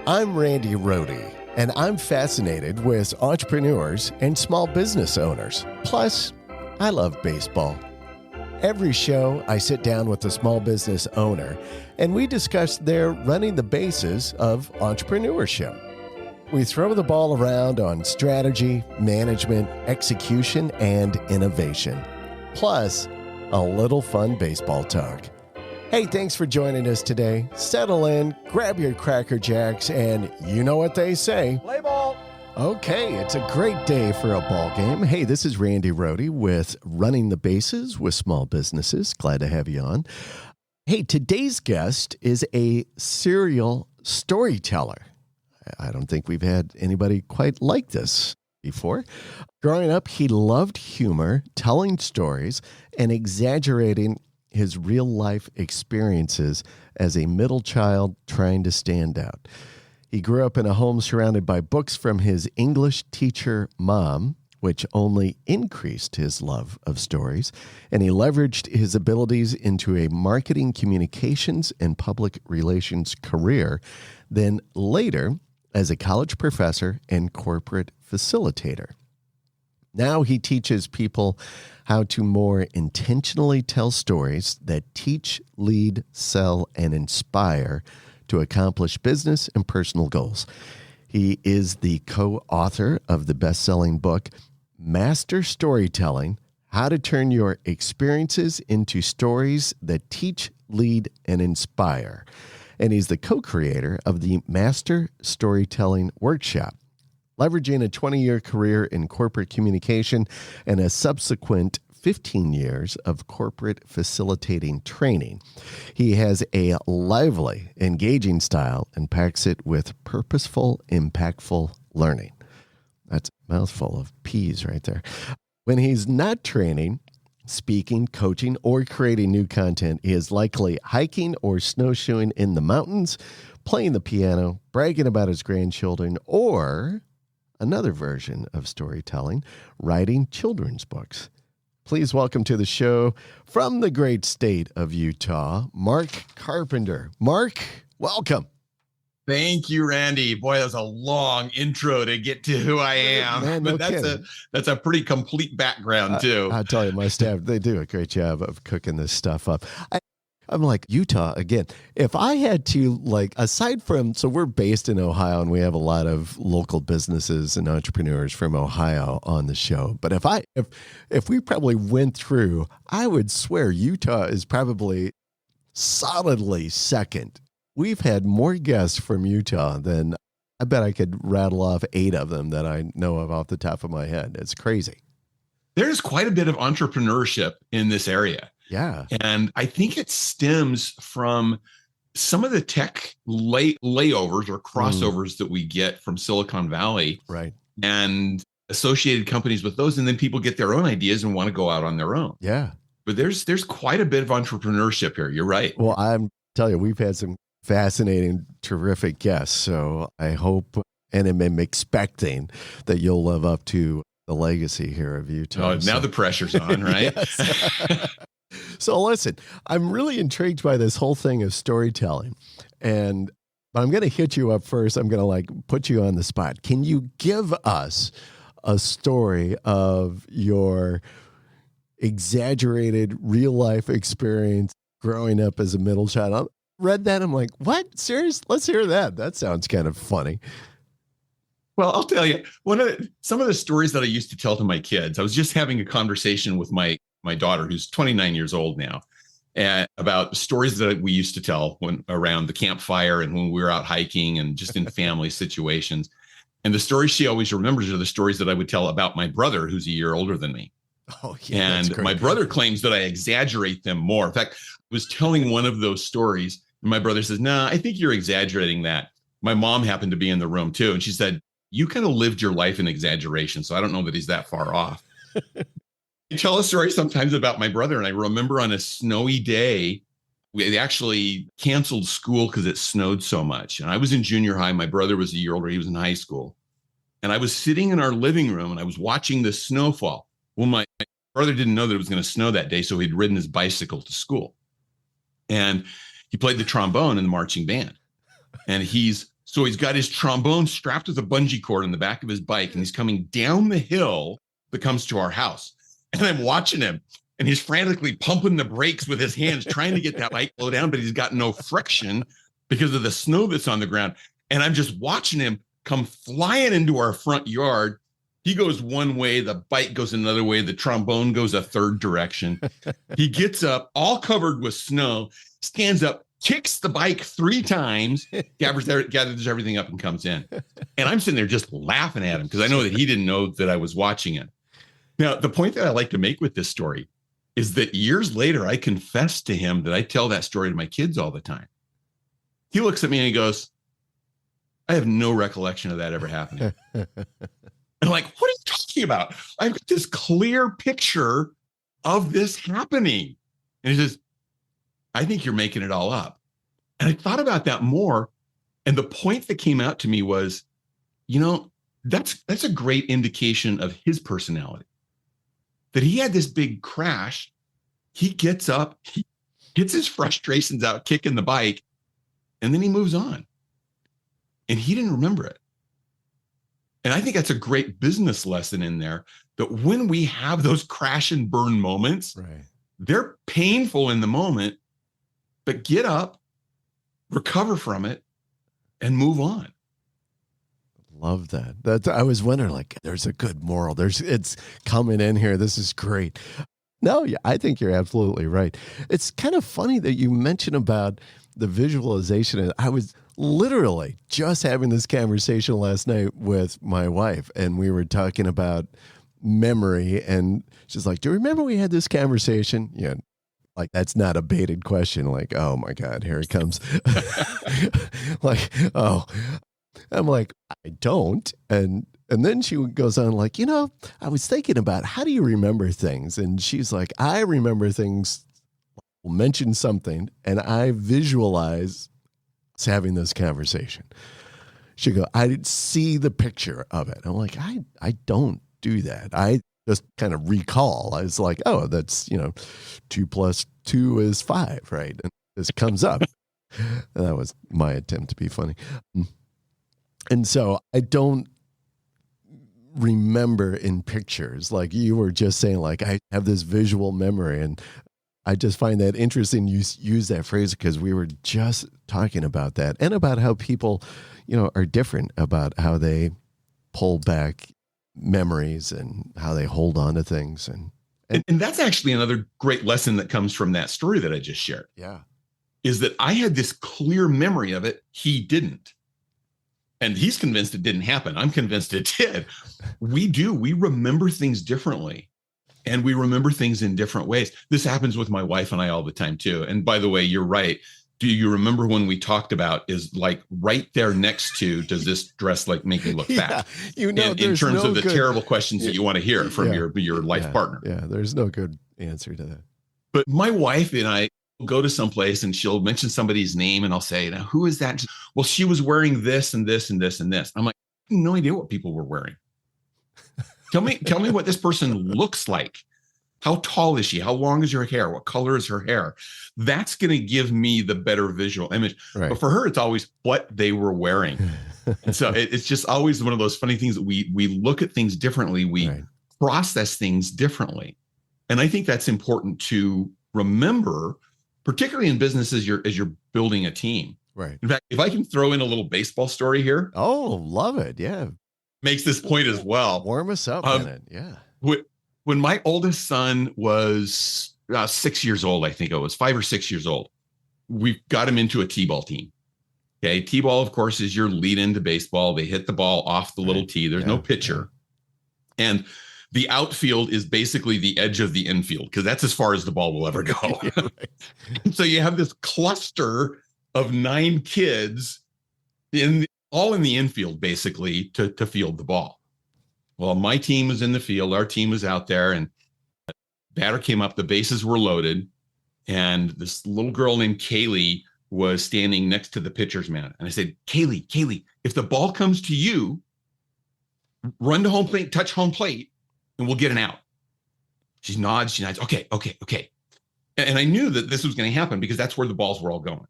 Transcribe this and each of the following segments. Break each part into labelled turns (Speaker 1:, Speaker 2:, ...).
Speaker 1: I'm Randy Rohde, and I'm fascinated with entrepreneurs and small business owners. Plus, I love baseball. Every show, I sit down with a small business owner, and we discuss their running the bases of entrepreneurship. We throw the ball around on strategy, management, execution, and innovation. Plus, a little fun baseball talk. Hey, thanks for joining us today. Settle in, grab your Cracker Jacks, and you know what they say.
Speaker 2: Play ball.
Speaker 1: Okay, it's a great day for a ball game. Hey, this is Randy Rohde with Running the Bases with Small Businesses. Glad to have you on. Hey, today's guest is a serial storyteller. I don't think we've had anybody quite like this before. Growing up, he loved humor, telling stories, and exaggerating his real-life experiences as a middle child trying to stand out. He grew up in a home surrounded by books from his English teacher mom, which only increased his love of stories, and he leveraged his abilities into a marketing, communications, and public relations career, then later as a college professor and corporate facilitator. Now he teaches people how to more intentionally tell stories that teach, lead, sell, and inspire to accomplish business and personal goals. He is the co-author of the best-selling book, Master Storytelling: How to Turn Your Experiences into Stories That Teach, Lead, and Inspire. And he's the co-creator of the Master Storytelling Workshop, leveraging a 20-year career in corporate communication and a subsequent 15 years of corporate facilitating training. He has a lively, engaging style and packs it with purposeful, impactful learning. That's a mouthful of peas right there. When he's not training, speaking, coaching, or creating new content, he is likely hiking or snowshoeing in the mountains, playing the piano, bragging about his grandchildren, or another version of storytelling, writing children's books. Please welcome to the show from the great state of Utah, Mark Carpenter. Mark, welcome.
Speaker 2: Thank you, Randy. Boy, that was a long intro to get to who I am.
Speaker 1: Man, no
Speaker 2: but
Speaker 1: kidding.
Speaker 2: that's a pretty complete background, too.
Speaker 1: I tell you, my staff, they do a great job of cooking this stuff up. I'm like, Utah, again, if I had to, aside from, so we're based in Ohio and we have a lot of local businesses and entrepreneurs from Ohio on the show. But if we probably went through, I would swear Utah is probably solidly second. We've had more guests from Utah than I bet I could rattle off 8 of them that I know of off the top of my head. It's crazy.
Speaker 2: There's quite a bit of entrepreneurship in this area.
Speaker 1: Yeah.
Speaker 2: And I think it stems from some of the tech layovers or crossovers that we get from Silicon Valley.
Speaker 1: Right.
Speaker 2: And associated companies with those. And then people get their own ideas and want to go out on their own.
Speaker 1: Yeah.
Speaker 2: But there's quite a bit of entrepreneurship here. You're right.
Speaker 1: Well, I'm telling you, we've had some fascinating, terrific guests. So I hope and am expecting that you'll live up to the legacy here of Utah.
Speaker 2: Oh, now the pressure's on, right?
Speaker 1: So listen, I'm really intrigued by this whole thing of storytelling, and I'm going to hit you up first. I'm going to put you on the spot. Can you give us a story of your exaggerated real life experience growing up as a middle child? I read that. I'm like, what? Serious? Let's hear that. That sounds kind of funny.
Speaker 2: Well, I'll tell you, some of the stories that I used to tell to my kids, I was just having a conversation with my daughter, who's 29 years old now, about stories that we used to tell when around the campfire and when we were out hiking and just in family situations. And the stories she always remembers are the stories that I would tell about my brother, who's a year older than me.
Speaker 1: Oh, yeah.
Speaker 2: And my brother claims that I exaggerate them more. In fact, I was telling one of those stories, and my brother says, "No, I think you're exaggerating that." My mom happened to be in the room too, and she said, "You kind of lived your life in exaggeration, so I don't know that he's that far off." I tell a story sometimes about my brother, and I remember on a snowy day, we actually canceled school because it snowed so much. And I was in junior high. My brother was a year older. He was in high school. And I was sitting in our living room, and I was watching the snowfall. Well, my brother didn't know that it was going to snow that day, so he'd ridden his bicycle to school. And he played the trombone in the marching band. And he's So he's got his trombone strapped with a bungee cord on the back of his bike, and he's coming down the hill that comes to our house. And I'm watching him, and he's frantically pumping the brakes with his hands, trying to get that bike slow down, but he's got no friction because of the snow that's on the ground. And I'm just watching him come flying into our front yard. He goes one way, the bike goes another way, the trombone goes a third direction. He gets up, all covered with snow, stands up, kicks the bike 3 times, gathers everything up, and comes in. And I'm sitting there just laughing at him because I know that he didn't know that I was watching it. Now, the point that I like to make with this story is that years later, I confessed to him that I tell that story to my kids all the time. He looks at me and he goes, I have no recollection of that ever happening. And I'm like, what are you talking about? I've got this clear picture of this happening. And he says, I think you're making it all up. And I thought about that more. And the point that came out to me was, that's a great indication of his personality. That he had this big crash. He gets up, he gets his frustrations out, kicking the bike, and then he moves on. And he didn't remember it. And I think that's a great business lesson in there, that when we have those crash and burn moments,
Speaker 1: right,
Speaker 2: they're painful in the moment, but get up, recover from it, and move on.
Speaker 1: Love that. I was wondering, like, there's a good moral. It's coming in here. This is great. No, yeah, I think you're absolutely right. It's kind of funny that you mentioned about the visualization. I was literally just having this conversation last night with my wife, and we were talking about memory, and she's like, do you remember we had this conversation? Yeah. Like, that's not a baited question. Like, oh my God, here it comes. Like, oh, I'm like, I don't. And then she goes on like, I was thinking about, how do you remember things? And she's like, I remember things, mention something, and I visualize having this conversation. She go, I see the picture of it. I'm like, I don't do that. I just kind of recall. I was like, oh, that's, 2 + 2 is 5, right? And this comes up. And that was my attempt to be funny. And so I don't remember in pictures, like you were just saying, like, I have this visual memory. And I just find that interesting. You use that phrase because we were just talking about that, and about how people, are different about how they pull back memories and how they hold on to things. And
Speaker 2: that's actually another great lesson that comes from that story that I just shared.
Speaker 1: Yeah.
Speaker 2: Is that I had this clear memory of it. He didn't. And he's convinced it didn't happen. I'm convinced it did. We remember things differently. And we remember things in different ways. This happens with my wife and I all the time too. And by the way, you're right. Do you remember when we talked about is like right there next to, does this dress like make me look fat?
Speaker 1: In
Speaker 2: terms of the terrible questions that you want to hear from your life partner.
Speaker 1: Yeah, there's no good answer to that.
Speaker 2: But my wife and I will go to someplace and she'll mention somebody's name and I'll say, now, who is that? Well, she was wearing this and this and this and this. I'm like, I have no idea what people were wearing. Tell me what this person looks like. How tall is she? How long is her hair? What color is her hair? That's going to give me the better visual image. Right. But for her, it's always what they were wearing. And so it's just always one of those funny things that we look at things differently. We process things differently. And I think that's important to remember, particularly in business as you're building a team.
Speaker 1: Right.
Speaker 2: In fact, if I can throw in a little baseball story here.
Speaker 1: Oh, love it. Yeah.
Speaker 2: Makes this point as well.
Speaker 1: Warm us up in it. Yeah.
Speaker 2: When my oldest son was 6 years old, I think it was 5 or 6 years old, we got him into a T-ball team. Okay. T-ball, of course, is your lead into baseball. They hit the ball off the little tee. There's no pitcher. Yeah. And the outfield is basically the edge of the infield because that's as far as the ball will ever go. And so you have this cluster of 9 kids all in the infield, basically, to field the ball. Well, my team was in the field. Our team was out there, and batter came up. The bases were loaded, and this little girl named Kaylee was standing next to the pitcher's mound. And I said, Kaylee, if the ball comes to you, run to home plate, touch home plate, and we'll get an out. She nods. Okay. And I knew that this was going to happen because that's where the balls were all going.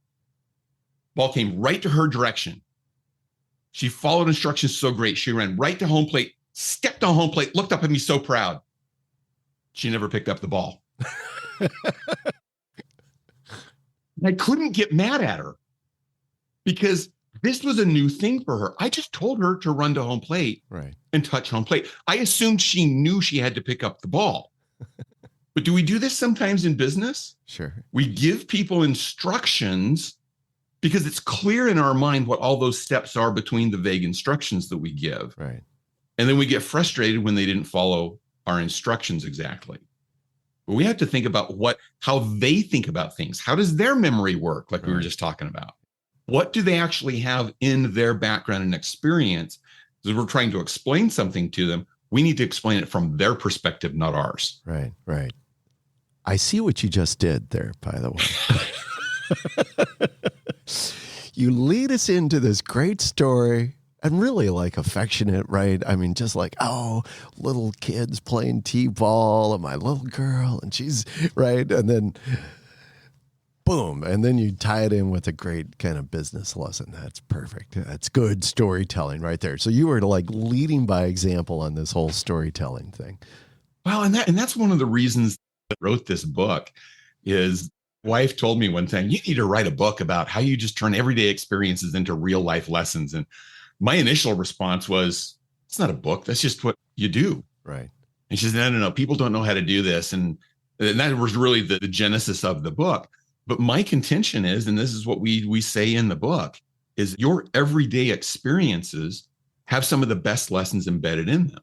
Speaker 2: Ball came right to her direction. She followed instructions so great. She ran right to home plate, stepped on home plate, looked up at me so proud. She never picked up the ball. I couldn't get mad at her because this was a new thing for her. I just told her to run to home plate and touch home plate. I assumed she knew she had to pick up the ball. But do we do this sometimes in business?
Speaker 1: Sure.
Speaker 2: We give people instructions because it's clear in our mind what all those steps are between the vague instructions that we give.
Speaker 1: Right.
Speaker 2: And then we get frustrated when they didn't follow our instructions exactly. But we have to think about how they think about things. How does their memory work? Like we were just talking about. What do they actually have in their background and experience? Because we're trying to explain something to them. We need to explain it from their perspective, not ours.
Speaker 1: Right, right. I see what you just did there, by the way. You lead us into this great story and really like affectionate, right? I mean, just like, oh, little kids playing t-ball and my little girl and she's right. And then boom. And then you tie it in with a great kind of business lesson. That's perfect. That's good storytelling right there. So you were like leading by example on this whole storytelling thing.
Speaker 2: Well, and that's one of the reasons I wrote this book is wife told me one time, you need to write a book about how you just turn everyday experiences into real life lessons. And my initial response was, it's not a book. That's just what you do.
Speaker 1: Right.
Speaker 2: And she said, no, people don't know how to do this. And that was really the genesis of the book. But my contention is, and this is what we say in the book, is your everyday experiences have some of the best lessons embedded in them.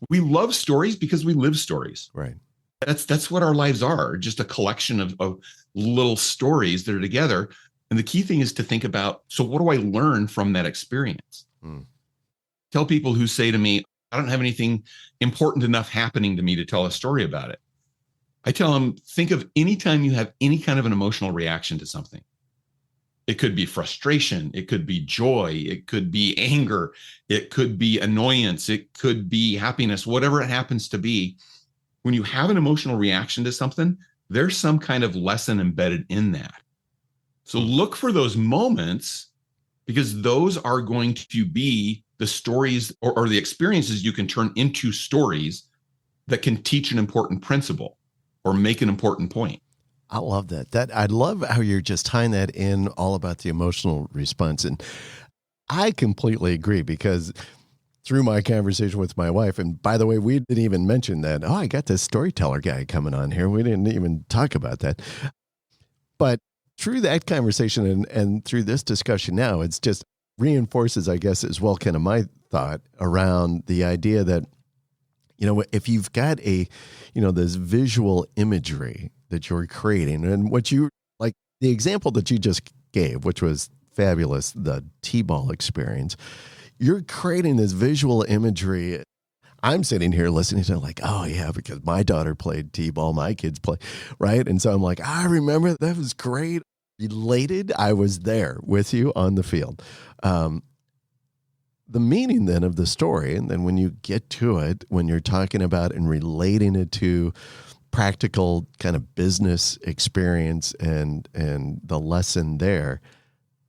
Speaker 2: We love stories because we live stories.
Speaker 1: Right.
Speaker 2: That's what our lives are, just a collection of little stories that are together. And the key thing is to think about, so what do I learn from that experience? Tell people who say to me, I don't have anything important enough happening to me to tell a story about it. I tell them, think of any time you have any kind of an emotional reaction to something. It could be frustration. It could be joy. It could be anger. It could be annoyance. It could be happiness, whatever it happens to be. When you have an emotional reaction to something, there's some kind of lesson embedded in that. So look for those moments because those are going to be the stories or the experiences you can turn into stories that can teach an important principle or make an important point.
Speaker 1: I love that. I love how you're just tying that in all about the emotional response. And I completely agree because through my conversation with my wife, and by the way, we didn't even mention that, oh, I got this storyteller guy coming on here. We didn't even talk about that. But through that conversation and through this discussion now, it's just reinforces, I guess, as well, kind of my thought around the idea that, you know, if you've got this visual imagery that you're creating and what you like, the example that you just gave, which was fabulous, the T-ball experience, you're creating this visual imagery. I'm sitting here listening to like, oh yeah, because my daughter played T-ball, my kids play, right? And so I'm like, I remember that was great. Related, I was there with you on the field. The meaning then of the story, and then when you get to it, when you're talking about and relating it to practical kind of business experience and the lesson there,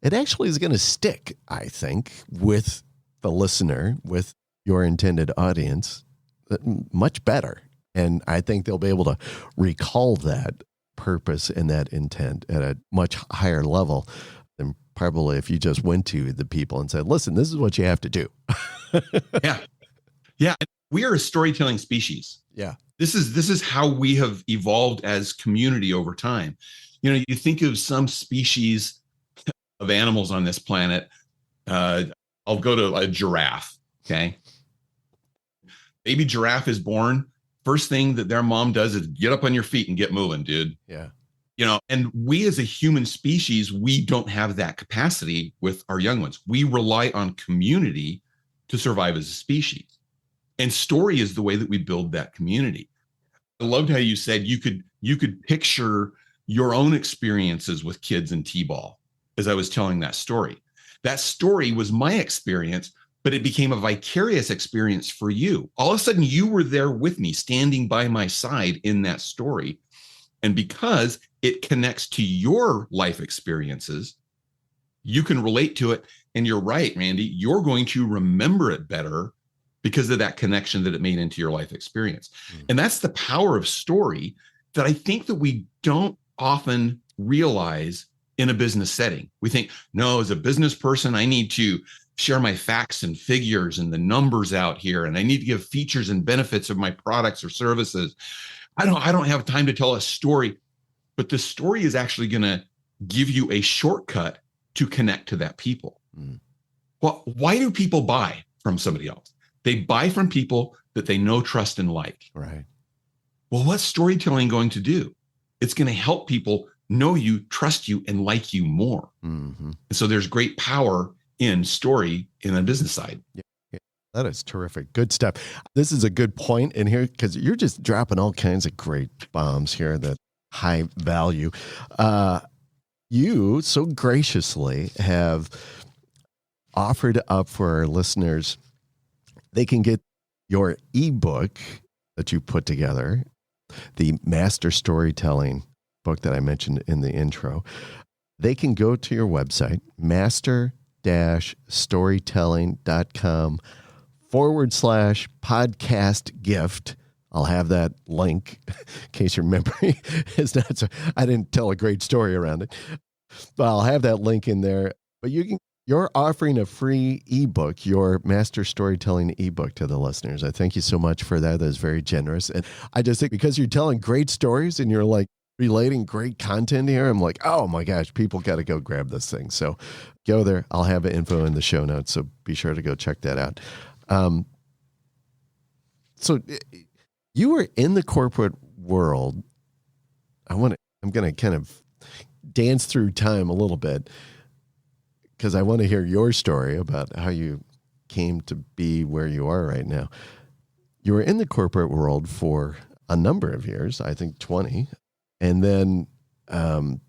Speaker 1: it actually is going to stick, I think, with the listener, with your intended audience, much better. And I think they'll be able to recall that purpose and that intent at a much higher level than probably if you just went to the people and said, listen, this is what you have to do.
Speaker 2: Yeah. We are a storytelling species.
Speaker 1: Yeah.
Speaker 2: This is how we have evolved as community over time. You know, you think of some species of animals on this planet. I'll go to a giraffe. Okay. Baby giraffe is born. First thing that their mom does is get up on your feet and get moving, dude.
Speaker 1: Yeah.
Speaker 2: You know, and we as a human species, we don't have that capacity with our young ones. We rely on community to survive as a species. And story is the way that we build that community. I loved how you said you could picture your own experiences with kids in T-ball as I was telling that story. That story was my experience, but it became a vicarious experience for you. All of a sudden, you were there with me, standing by my side in that story. And because it connects to your life experiences, you can relate to it And you're right, Randy, you're going to remember it better because of that connection that it made into your life experience. And that's the power of story that I think that we don't often realize in a business setting. We think, no, as a business person, I need to share my facts and figures and the numbers out here, and I need to give features and benefits of my products or services. I don't have time to tell a story, but the story is actually going to give you a shortcut to connect to that people. Well, why do people buy from somebody else? They buy from people that they know, trust, and like.
Speaker 1: Right.
Speaker 2: Well, what's storytelling going to do? It's going to help people know you, trust you, and like you more. And so there's great power in story in a business side.
Speaker 1: Yeah, that is terrific. Good stuff. This is a good point in here because you're just dropping all kinds of great bombs here that high value. You so graciously have offered up for our listeners, they can get your ebook that you put together, the Master Storytelling book that I mentioned in the intro. They can go to your website, master-storytelling.com/podcast gift. I'll have that link in case your memory is not so, I didn't tell a great story around it, but I'll have that link in there. But you're offering a free ebook, your Master Storytelling ebook to the listeners. I thank you so much for that. That is very generous. And I just think because you're telling great stories and you're like relating great content here, I'm like, oh my gosh, people got to go grab this thing. So go there. I'll have info in the show notes. So be sure to go check that out. So you were in the corporate world. I'm going to kind of dance through time a little bit, because I want to hear your story about how you came to be where you are right now. You were in the corporate world for a number of years, I think 20, and then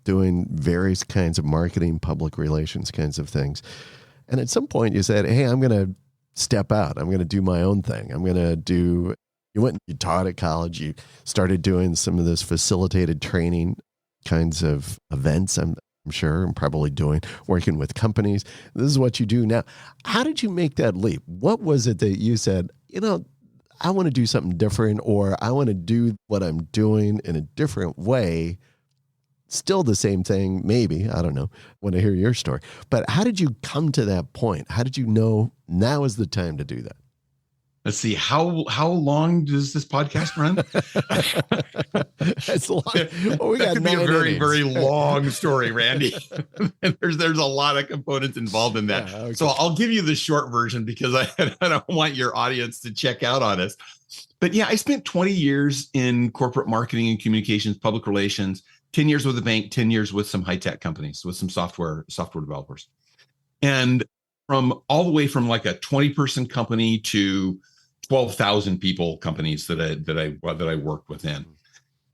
Speaker 1: doing various kinds of marketing, public relations kinds of things. And at some point you said, hey, I'm going to step out. I'm going to do my own thing. You taught at college. You started doing some of this facilitated training kinds of events. I'm sure, and probably working with companies. This is what you do now. How did you make that leap? What was it that you said, I want to do something different, or I want to do what I'm doing in a different way, still the same thing, maybe, I don't know, want to hear your story. But how did you come to that point? How did you know now is the time to do that?
Speaker 2: Let's see, how long does this podcast run?
Speaker 1: It's long. Well,
Speaker 2: that could be a very, very long story, Randy. And there's a lot of components involved in that. Yeah, okay. So I'll give you the short version because I don't want your audience to check out on us. But yeah, I spent 20 years in corporate marketing and communications, public relations, 10 years with a bank, 10 years with some high-tech companies, with some software developers. And from all the way from like a 20-person company to 12,000 people companies that I worked within.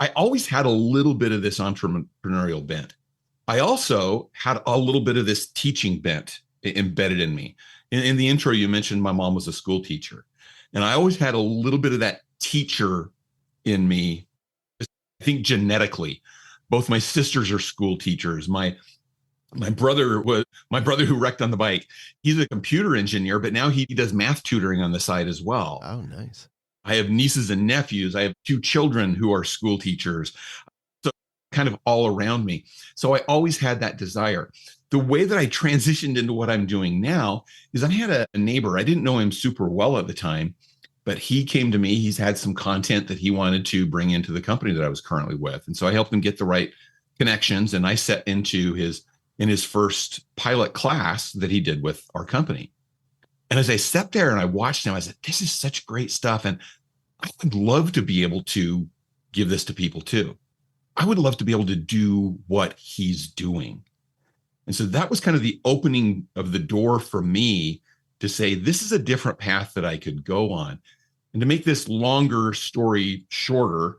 Speaker 2: I always had a little bit of this entrepreneurial bent. I also had a little bit of this teaching bent embedded in me. In the intro, you mentioned my mom was a school teacher, and I always had a little bit of that teacher in me. I think genetically, both my sisters are school teachers. My brother who wrecked on the bike. He's a computer engineer, but now he does math tutoring on the side as well.
Speaker 1: Oh, nice.
Speaker 2: I have nieces and nephews. I have 2 children who are school teachers. So kind of all around me. So I always had that desire. The way that I transitioned into what I'm doing now is I had a neighbor. I didn't know him super well at the time, but he came to me. He's had some content that he wanted to bring into the company that I was currently with. And so I helped him get the right connections, and I set into his first pilot class that he did with our company. And as I sat there and I watched him, I said, this is such great stuff. And I would love to be able to give this to people too. I would love to be able to do what he's doing. And so that was kind of the opening of the door for me to say, this is a different path that I could go on. And to make this longer story shorter,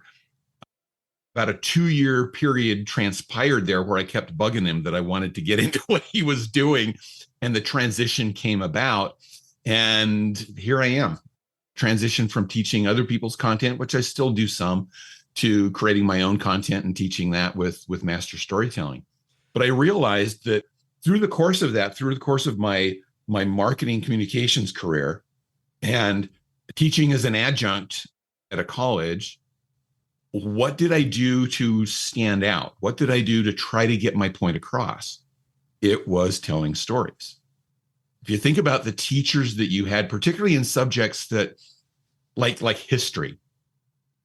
Speaker 2: about a 2-year period transpired there where I kept bugging him that I wanted to get into what he was doing, and the transition came about. And here I am, transition from teaching other people's content, which I still do some, to creating my own content and teaching that with Master Storytelling. But I realized that through the course of my my marketing communications career and teaching as an adjunct at a college, what did I do to stand out? What did I do to try to get my point across? It was telling stories. If you think about the teachers that you had, particularly in subjects that like history,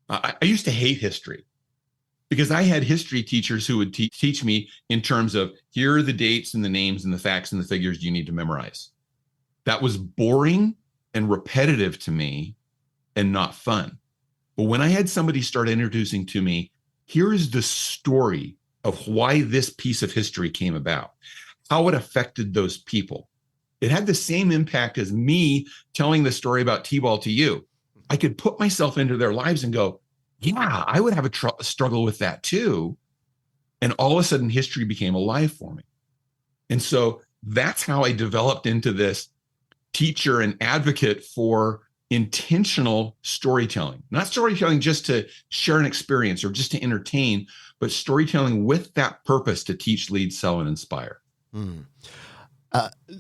Speaker 2: I used to hate history because I had history teachers who would teach me in terms of, here are the dates and the names and the facts and the figures you need to memorize. That was boring and repetitive to me and not fun. But when I had somebody start introducing to me, here is the story of why this piece of history came about, how it affected those people. It had the same impact as me telling the story about T-ball to you. I could put myself into their lives and go, yeah, I would have a struggle with that too. And all of a sudden, history became alive for me. And so that's how I developed into this teacher and advocate for intentional storytelling, not storytelling just to share an experience or just to entertain, but storytelling with that purpose to teach, lead, sell, and inspire.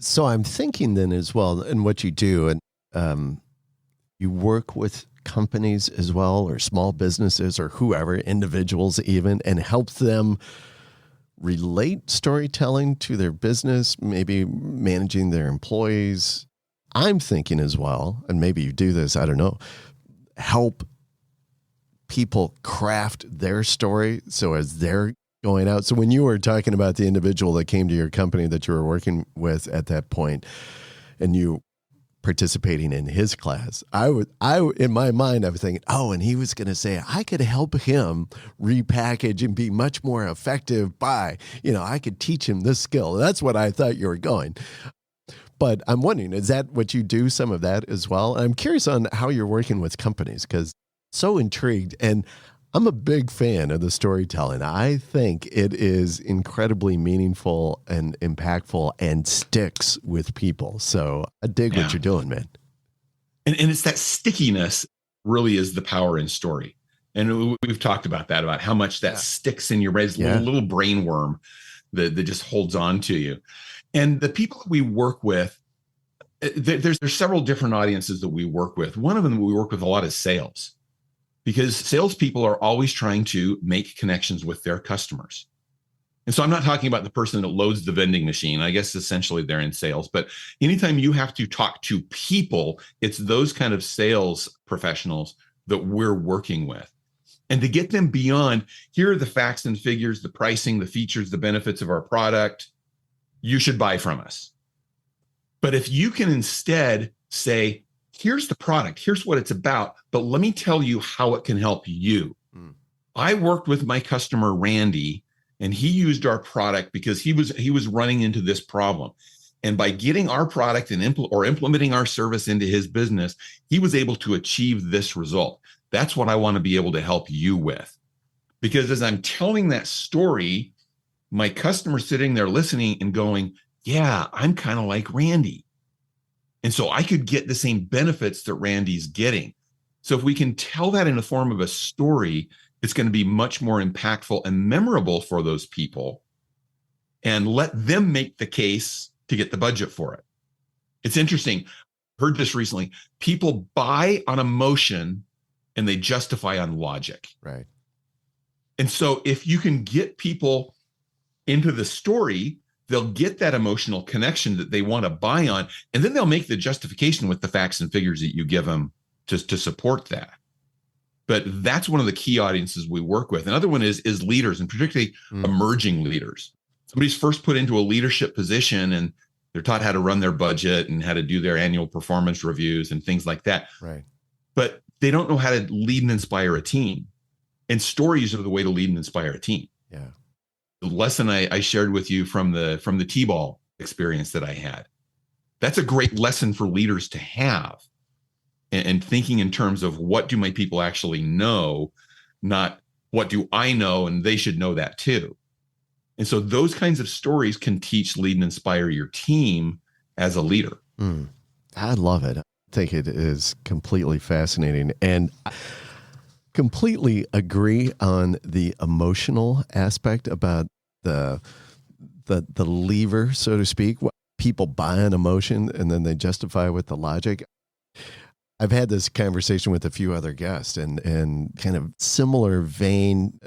Speaker 1: So I'm thinking then as well, and what you do, and you work with companies as well, or small businesses, or whoever, individuals even, and help them relate storytelling to their business, maybe managing their employees. I'm thinking as well, and maybe you do this, I don't know, help people craft their story so as they're going out. So when you were talking about the individual that came to your company that you were working with at that point, and you participating in his class, I in my mind, I was thinking, oh, and he was going to say, I could help him repackage and be much more effective by, I could teach him this skill. That's what I thought you were going. But I'm wondering, is that what you do, some of that as well? I'm curious on how you're working with companies, because so intrigued. And I'm a big fan of the storytelling. I think it is incredibly meaningful and impactful and sticks with people. So I dig what you're doing, man.
Speaker 2: And it's that stickiness really is the power in story. And we've talked about that, about how much that sticks in your brain, little brain worm that just holds on to you. And the people that we work with, there's several different audiences that we work with. One of them that we work with a lot is sales, because salespeople are always trying to make connections with their customers. And so I'm not talking about the person that loads the vending machine. I guess essentially they're in sales. But anytime you have to talk to people, it's those kind of sales professionals that we're working with. And to get them beyond, here are the facts and figures, the pricing, the features, the benefits of our product, you should buy from us. But if you can instead say, here's the product, here's what it's about, but let me tell you how it can help you. I worked with my customer, Randy, and he used our product because he was running into this problem. And by getting our product and implementing our service into his business, he was able to achieve this result. That's what I want to be able to help you with. Because as I'm telling that story, my customer's sitting there listening and going, yeah, I'm kind of like Randy. And so I could get the same benefits that Randy's getting. So if we can tell that in the form of a story, it's going to be much more impactful and memorable for those people, and let them make the case to get the budget for it. It's interesting. Heard this recently. People buy on emotion and they justify on logic.
Speaker 1: Right.
Speaker 2: And so if you can get people into the story, they'll get that emotional connection that they want to buy on, and then they'll make the justification with the facts and figures that you give them to support that. But that's one of the key audiences we work with. Another one is leaders, and particularly emerging leaders. Somebody's first put into a leadership position and they're taught how to run their budget and how to do their annual performance reviews and things like that.
Speaker 1: Right.
Speaker 2: But they don't know how to lead and inspire a team. And stories are the way to lead and inspire a team.
Speaker 1: Yeah.
Speaker 2: The lesson I shared with you from the T-ball experience that I had, that's a great lesson for leaders to have, and thinking in terms of, what do my people actually know, not what do I know, and they should know that too. And so those kinds of stories can teach, lead, and inspire your team as a leader.
Speaker 1: I love it. I think it is completely fascinating, and completely agree on the emotional aspect about the lever, so to speak. people buy an emotion and then they justify it with the logic. I've had this conversation with a few other guests and kind of similar vein,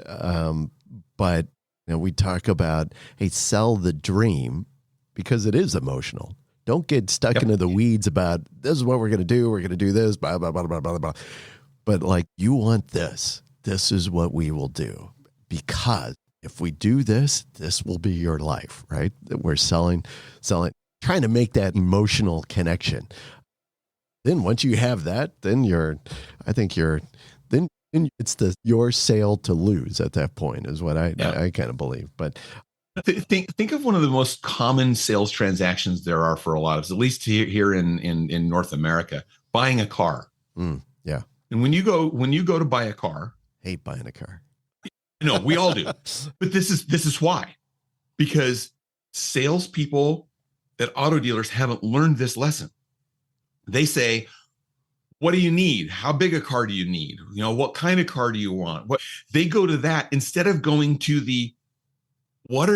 Speaker 1: but we talk about, hey, sell the dream because it is emotional. Don't get stuck into the weeds about this is what we're going to do. We're going to do this, blah, blah, blah, blah, blah, blah. But like, you want this. This is what we will do. Because if we do this, this will be your life, right? We're selling, trying to make that emotional connection. Then once you have that, then then it's your sale to lose at that point is what I kind of believe. But
Speaker 2: think of one of the most common sales transactions there are for a lot of us, at least here in North America, buying a car.
Speaker 1: Yeah.
Speaker 2: And when you go to buy a car,
Speaker 1: hate buying a car.
Speaker 2: No, we all do. But this is why. Because salespeople at auto dealers haven't learned this lesson. They say, what do you need? How big a car do you need? What kind of car do you want? They go to that instead of going to the what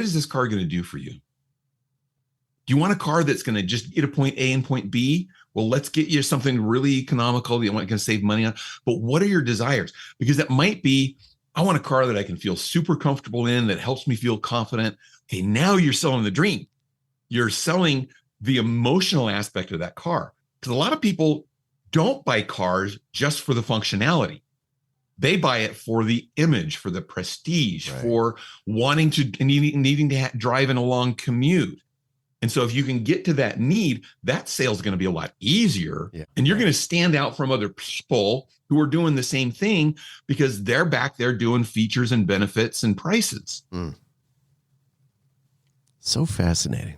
Speaker 2: is this car going to do for you? Do you want a car that's going to just get to point A and point B? Well, let's get you something really economical that you're going to save money on. But what are your desires? Because that might be, I want a car that I can feel super comfortable in, that helps me feel confident. Okay, now you're selling the dream. You're selling the emotional aspect of that car. Because a lot of people don't buy cars just for the functionality. They buy it for the image, for the prestige, right, for wanting to, needing to drive in a long commute. And so if you can get to that need, that sale is going to be a lot easier. Yeah. And you're going to stand out from other people who are doing the same thing because they're back there doing features and benefits and prices.
Speaker 1: So fascinating.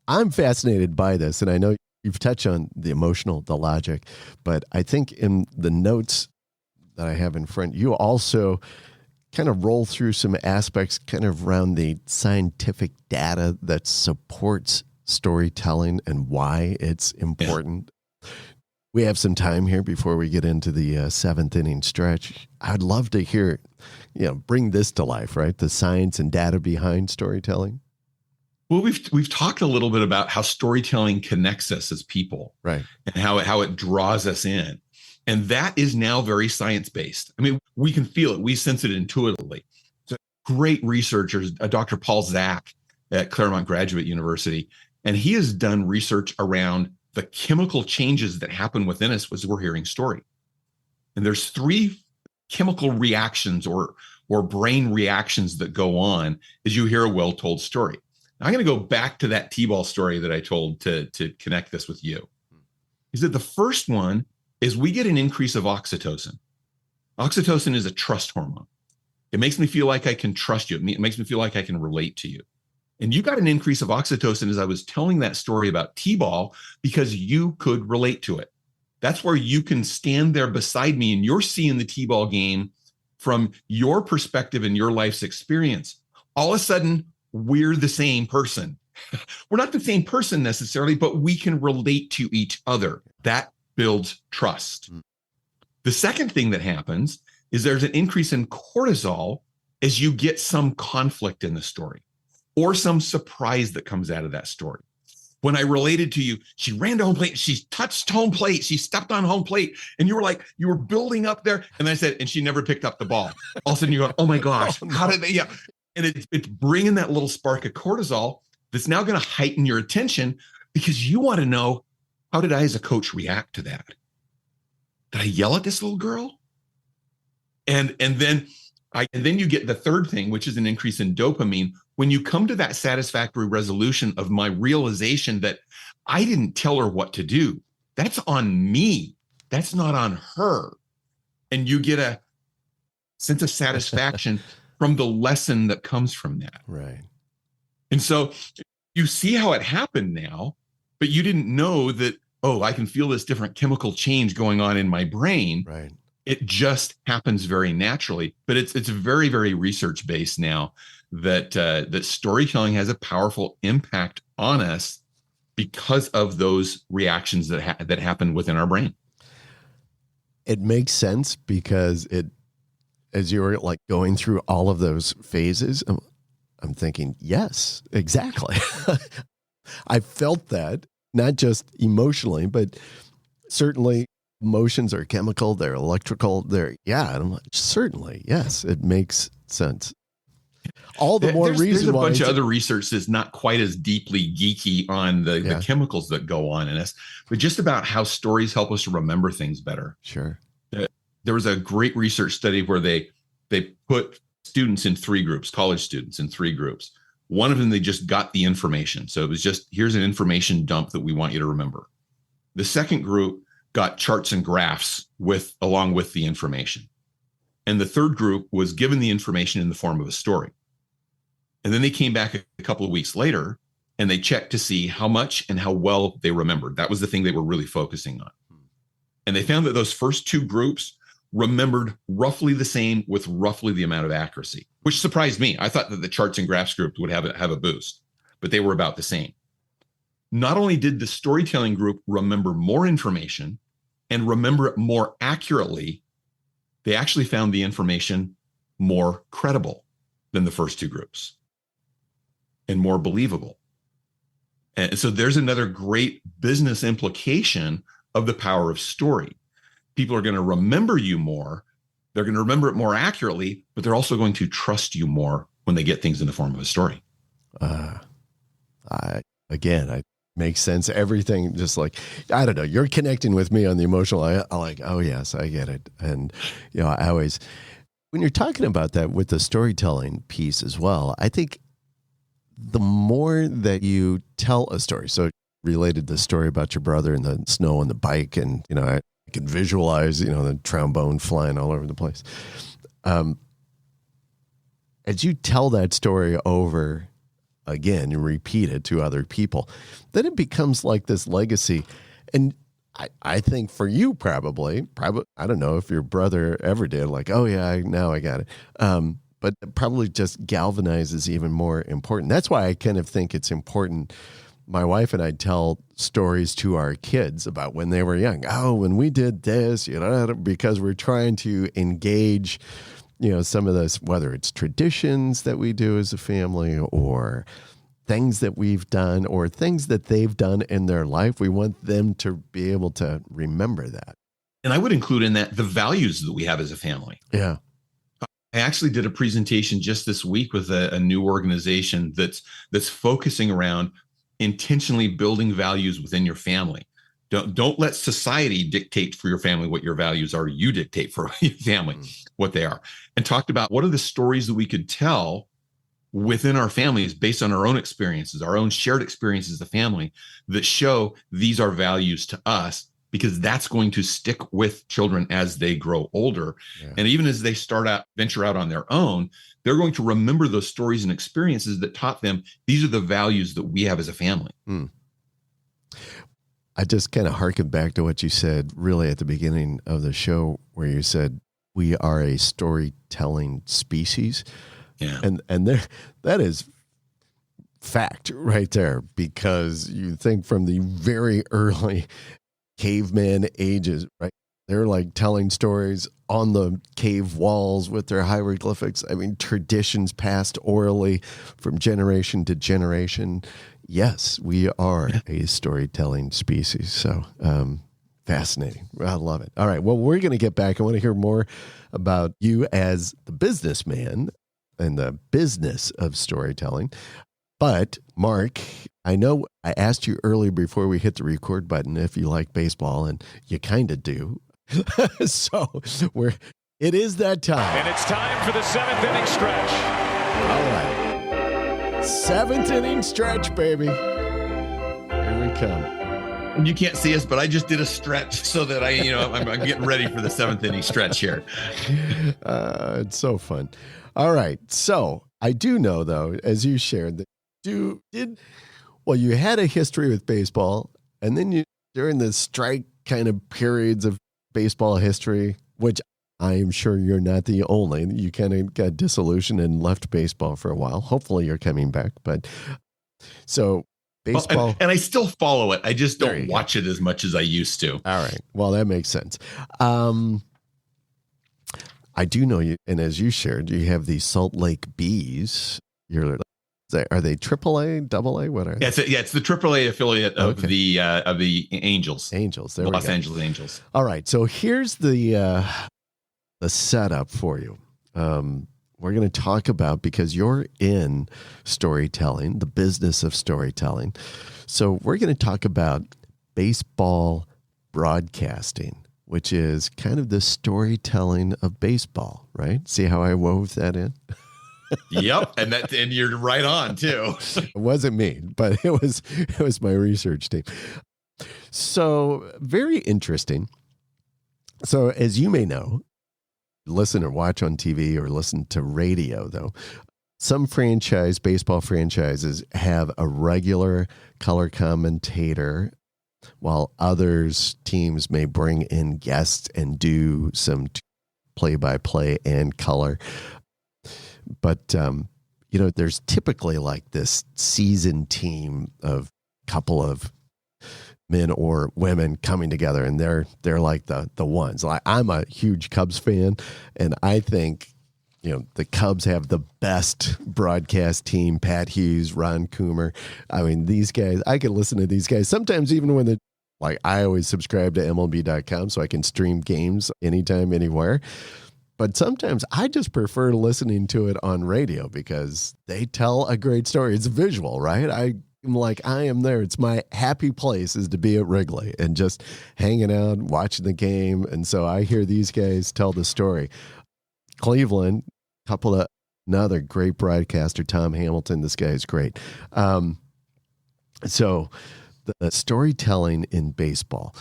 Speaker 1: I'm fascinated by this. And I know you've touched on the emotional, the logic, but I think in the notes that I have in front, you also kind of roll through some aspects kind of around the scientific data that supports storytelling and why it's important. Yeah. We have some time here before we get into the seventh inning stretch. I'd love to hear, bring this to life, right? The science and data behind storytelling.
Speaker 2: Well, we've talked a little bit about how storytelling connects us as people,
Speaker 1: right? And
Speaker 2: how it draws us in. And that is now very science-based. I mean, we can feel it. We sense it intuitively. So great researchers, Dr. Paul Zak at Claremont Graduate University, and he has done research around the chemical changes that happen within us as we're hearing story. And there's 3 chemical reactions or brain reactions that go on as you hear a well-told story. Now, I'm going to go back to that T-ball story that I told to connect this with you. He said the first one is we get an increase of oxytocin. Oxytocin is a trust hormone. It makes me feel like I can trust you. It makes me feel like I can relate to you. And you got an increase of oxytocin as I was telling that story about T-ball because you could relate to it. That's where you can stand there beside me and you're seeing the T-ball game from your perspective and your life's experience. All of a sudden, we're the same person. We're not the same person necessarily, but we can relate to each other. That builds trust. The second thing that happens is there's an increase in cortisol as you get some conflict in the story or some surprise that comes out of that story. When I related to you, she ran to home plate, she touched home plate, she stepped on home plate, and you were building up there. And I said, and she never picked up the ball. All of a sudden you go, oh my gosh, how did they? Yeah. And it's bringing that little spark of cortisol that's now going to heighten your attention because you want to know, how did I as a coach react to that? Did I yell at this little girl? And then you get the third thing, which is an increase in dopamine. When you come to that satisfactory resolution of my realization that I didn't tell her what to do, that's on me. That's not on her. And you get a sense of satisfaction from the lesson that comes from that.
Speaker 1: Right.
Speaker 2: And so you see how it happened now, but you didn't know that, oh, I can feel this different chemical change going on in my brain.
Speaker 1: Right.
Speaker 2: It just happens very naturally, but it's very, very research based now that storytelling has a powerful impact on us because of those reactions that happen within our brain.
Speaker 1: It makes sense because as you were like going through all of those phases, I'm thinking, yes, exactly. I felt that, not just emotionally, but certainly emotions are chemical, they're electrical, and I'm like, certainly, yes, it makes sense. All the more reason
Speaker 2: there's a
Speaker 1: why
Speaker 2: bunch of other research that's not quite as deeply geeky on the chemicals that go on in us, but just about how stories help us to remember things better.
Speaker 1: Sure.
Speaker 2: There was a great research study where they put students in 3 groups, college students in 3 groups. One of them, they just got the information. So it was just, here's an information dump that we want you to remember. The second group got charts and graphs along with the information. And the third group was given the information in the form of a story. And then they came back a couple of weeks later and they checked to see how much and how well they remembered. That was the thing they were really focusing on. And they found that those first 2 groups remembered roughly the same with roughly the amount of accuracy, which surprised me. I thought that the charts and graphs group would have a boost, but they were about the same. Not only did the storytelling group remember more information and remember it more accurately, they actually found the information more credible than the first 2 groups and more believable. And so there's another great business implication of the power of story. People are going to remember you more. They're going to remember it more accurately, but they're also going to trust you more when they get things in the form of a story.
Speaker 1: It makes sense. Everything just like, I don't know, you're connecting with me on the emotional. I like, oh yes, I get it. And, I always, when you're talking about that with the storytelling piece as well, I think the more that you tell a story, so related the story about your brother and the snow and the bike, and, I can visualize, the trombone flying all over the place. As you tell that story over again, you repeat it to other people, then it becomes like this legacy. And I think for you, probably, I don't know if your brother ever did, like, oh yeah, now I got it. But it probably just galvanizes even more important. That's why I kind of think it's important. My wife and I tell stories to our kids about when they were young. Oh, when we did this, because we're trying to engage, some of this, whether it's traditions that we do as a family or things that we've done or things that they've done in their life. We want them to be able to remember that.
Speaker 2: And I would include in that the values that we have as a family.
Speaker 1: Yeah.
Speaker 2: I actually did a presentation just this week with a new organization that's focusing around intentionally building values within your family. Don't let society dictate for your family what your values are. You dictate for your family what they are. And talked about what are the stories that we could tell within our families based on our own experiences, our own shared experiences as a family that show these are values to us, because that's going to stick with children as they grow older. Yeah. And even as they venture out on their own, they're going to remember those stories and experiences that taught them these are the values that we have as a family.
Speaker 1: I just kind of harken back to what you said really at the beginning of the show, where you said we are a storytelling species.
Speaker 2: Yeah.
Speaker 1: And that is fact right there, because you think from the very early caveman ages, right? They're like telling stories on the cave walls with their hieroglyphics. I mean, traditions passed orally from generation to generation. Yes, we are a storytelling species. So fascinating. I love it. All right. Well, we're going to get back. I want to hear more about you as the businessman and the business of storytelling. But Mark, I know I asked you earlier before we hit the record button if you like baseball, and you kind of do. So it is that time.
Speaker 3: And it's time for the 7th inning stretch.
Speaker 1: All right. 7th inning stretch, baby. Here we come.
Speaker 2: And you can't see us, but I just did a stretch so that I'm getting ready for the 7th inning stretch here.
Speaker 1: It's so fun. All right. So I do know, though, as you shared, that you had a history with baseball, and then during the strike kind of periods of baseball history, which I am sure you're not the only, you kind of got disillusioned and left baseball for a while. Hopefully you're coming back. But so baseball.
Speaker 2: Well, and I still follow it. I just don't watch it as much as I used to.
Speaker 1: All right. Well, that makes sense. I do know you, and as you shared, you have the Salt Lake Bees. You're Are they AAA, AA? What are they?
Speaker 2: It's the AAA affiliate of the Angels.
Speaker 1: Angels. There
Speaker 2: the
Speaker 1: we
Speaker 2: Los
Speaker 1: go.
Speaker 2: Angeles Angels.
Speaker 1: All right. So here's the setup for you. We're going to talk about, because you're in storytelling, the business of storytelling. So we're going to talk about baseball broadcasting, which is kind of the storytelling of baseball, right? See how I wove that in?
Speaker 2: Yep, and you're right on too.
Speaker 1: It wasn't me, but it was my research team. So very interesting. So as you may know, listen or watch on TV or listen to radio, though, some baseball franchises have a regular color commentator, while teams may bring in guests and do some play-by-play and color. But, there's typically like this seasoned team of couple of men or women coming together, and they're like the ones. Like, I'm a huge Cubs fan, and I think, the Cubs have the best broadcast team. Pat Hughes, Ron Coomer. I mean, these guys, I can listen to these guys sometimes even when I always subscribe to MLB.com so I can stream games anytime, anywhere. But sometimes I just prefer listening to it on radio because they tell a great story. It's visual, right? I'm like, I am there. It's my happy place is to be at Wrigley and just hanging out, watching the game. And so I hear these guys tell the story. Cleveland, another great broadcaster, Tom Hamilton. This guy is great. So the storytelling in baseball.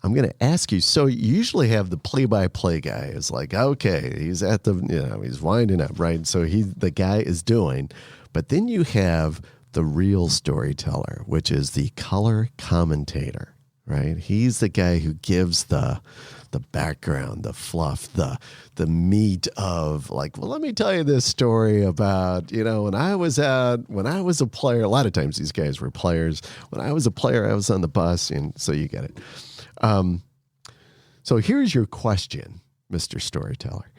Speaker 1: I'm going to ask you, so you usually have the play-by-play guy is like, okay, he's at he's winding up, right? So the guy is doing, but then you have the real storyteller, which is the color commentator, right? He's the guy who gives the background, the fluff, the meat of like, well, let me tell you this story about, when I was a player, a lot of times these guys were players. When I was a player, I was on the bus, and so you get it. So here's your question, Mr. Storyteller.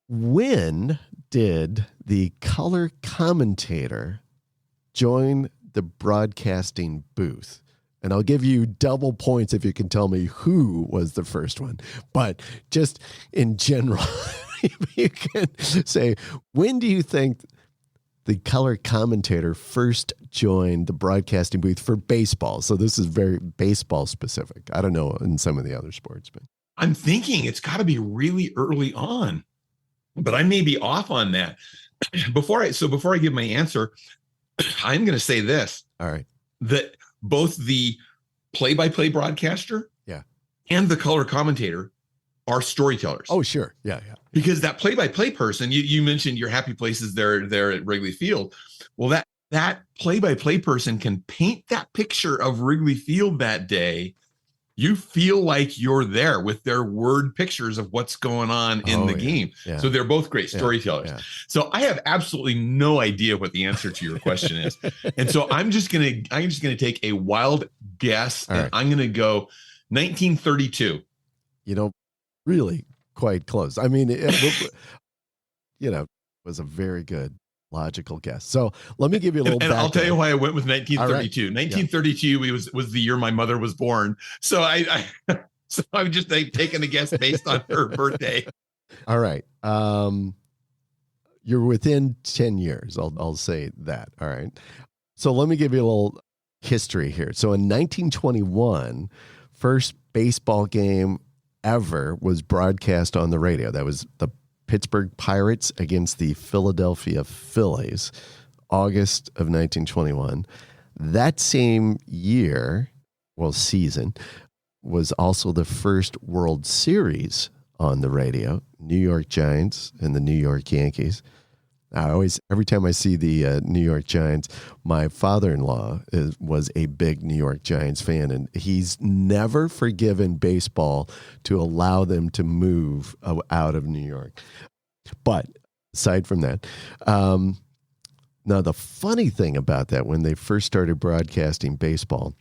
Speaker 1: When did the color commentator join the broadcasting booth? And I'll give you double points if you can tell me who was the first one. But just in general, if you can say, when do you think the color commentator first joined the broadcasting booth for baseball? So this is very baseball specific. I don't know in some of the other sports, but
Speaker 2: I'm thinking it's got to be really early on, but I may be off on that. Before I give my answer, I'm going to say this.
Speaker 1: All right.
Speaker 2: That both the play-by-play broadcaster and the color commentator are storytellers.
Speaker 1: Oh, sure. Yeah.
Speaker 2: Because that play-by-play person, you mentioned your happy places there at Wrigley Field. Well, that play-by-play person can paint that picture of Wrigley Field that day. You feel like you're there with their word pictures of what's going on in the game. Yeah. So they're both great storytellers. Yeah. So I have absolutely no idea what the answer to your question is. And so I'm just going to take a wild guess. All and right. I'm going to go 1932.
Speaker 1: Really quite close. I mean, it was a very good logical guess. So let me give you a little. And
Speaker 2: I'll tell you why I went with 1932.
Speaker 1: Right.
Speaker 2: 1932 was the year my mother was born. So I'm just taking a guess based on her birthday.
Speaker 1: All right. You're within 10 years. I'll say that. All right. So let me give you a little history here. So in 1921, first baseball game ever was broadcast on the radio. That was the Pittsburgh Pirates against the Philadelphia Phillies, August of 1921. That same season, was also the first World Series on the radio, New York Giants and the New York Yankees. Every time I see the New York Giants, my father-in-law was a big New York Giants fan, and he's never forgiven baseball to allow them to move out of New York. But aside from that, now the funny thing about that, when they first started broadcasting baseball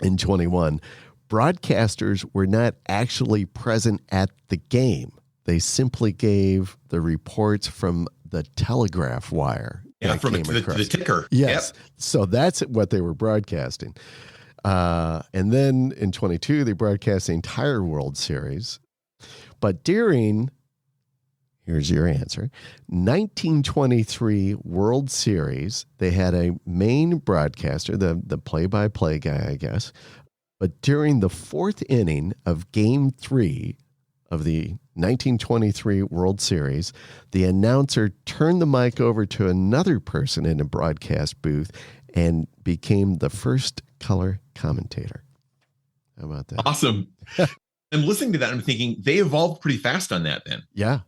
Speaker 1: in 21, broadcasters were not actually present at the game. They simply gave the reports from the telegraph wire.
Speaker 2: Yeah,
Speaker 1: that
Speaker 2: from
Speaker 1: came
Speaker 2: the
Speaker 1: across.
Speaker 2: ticker.
Speaker 1: Yes.
Speaker 2: Yep.
Speaker 1: So that's what they were broadcasting. And then in 22, they broadcast the entire World Series. But here's your answer, 1923 World Series, they had a main broadcaster, the play-by-play guy, I guess. But during the fourth inning of Game 3 of the 1923 World Series, the announcer turned the mic over to another person in a broadcast booth and became the first color commentator. How about that?
Speaker 2: Awesome. I'm listening to that. I'm thinking they evolved pretty fast on that then.
Speaker 1: Yeah.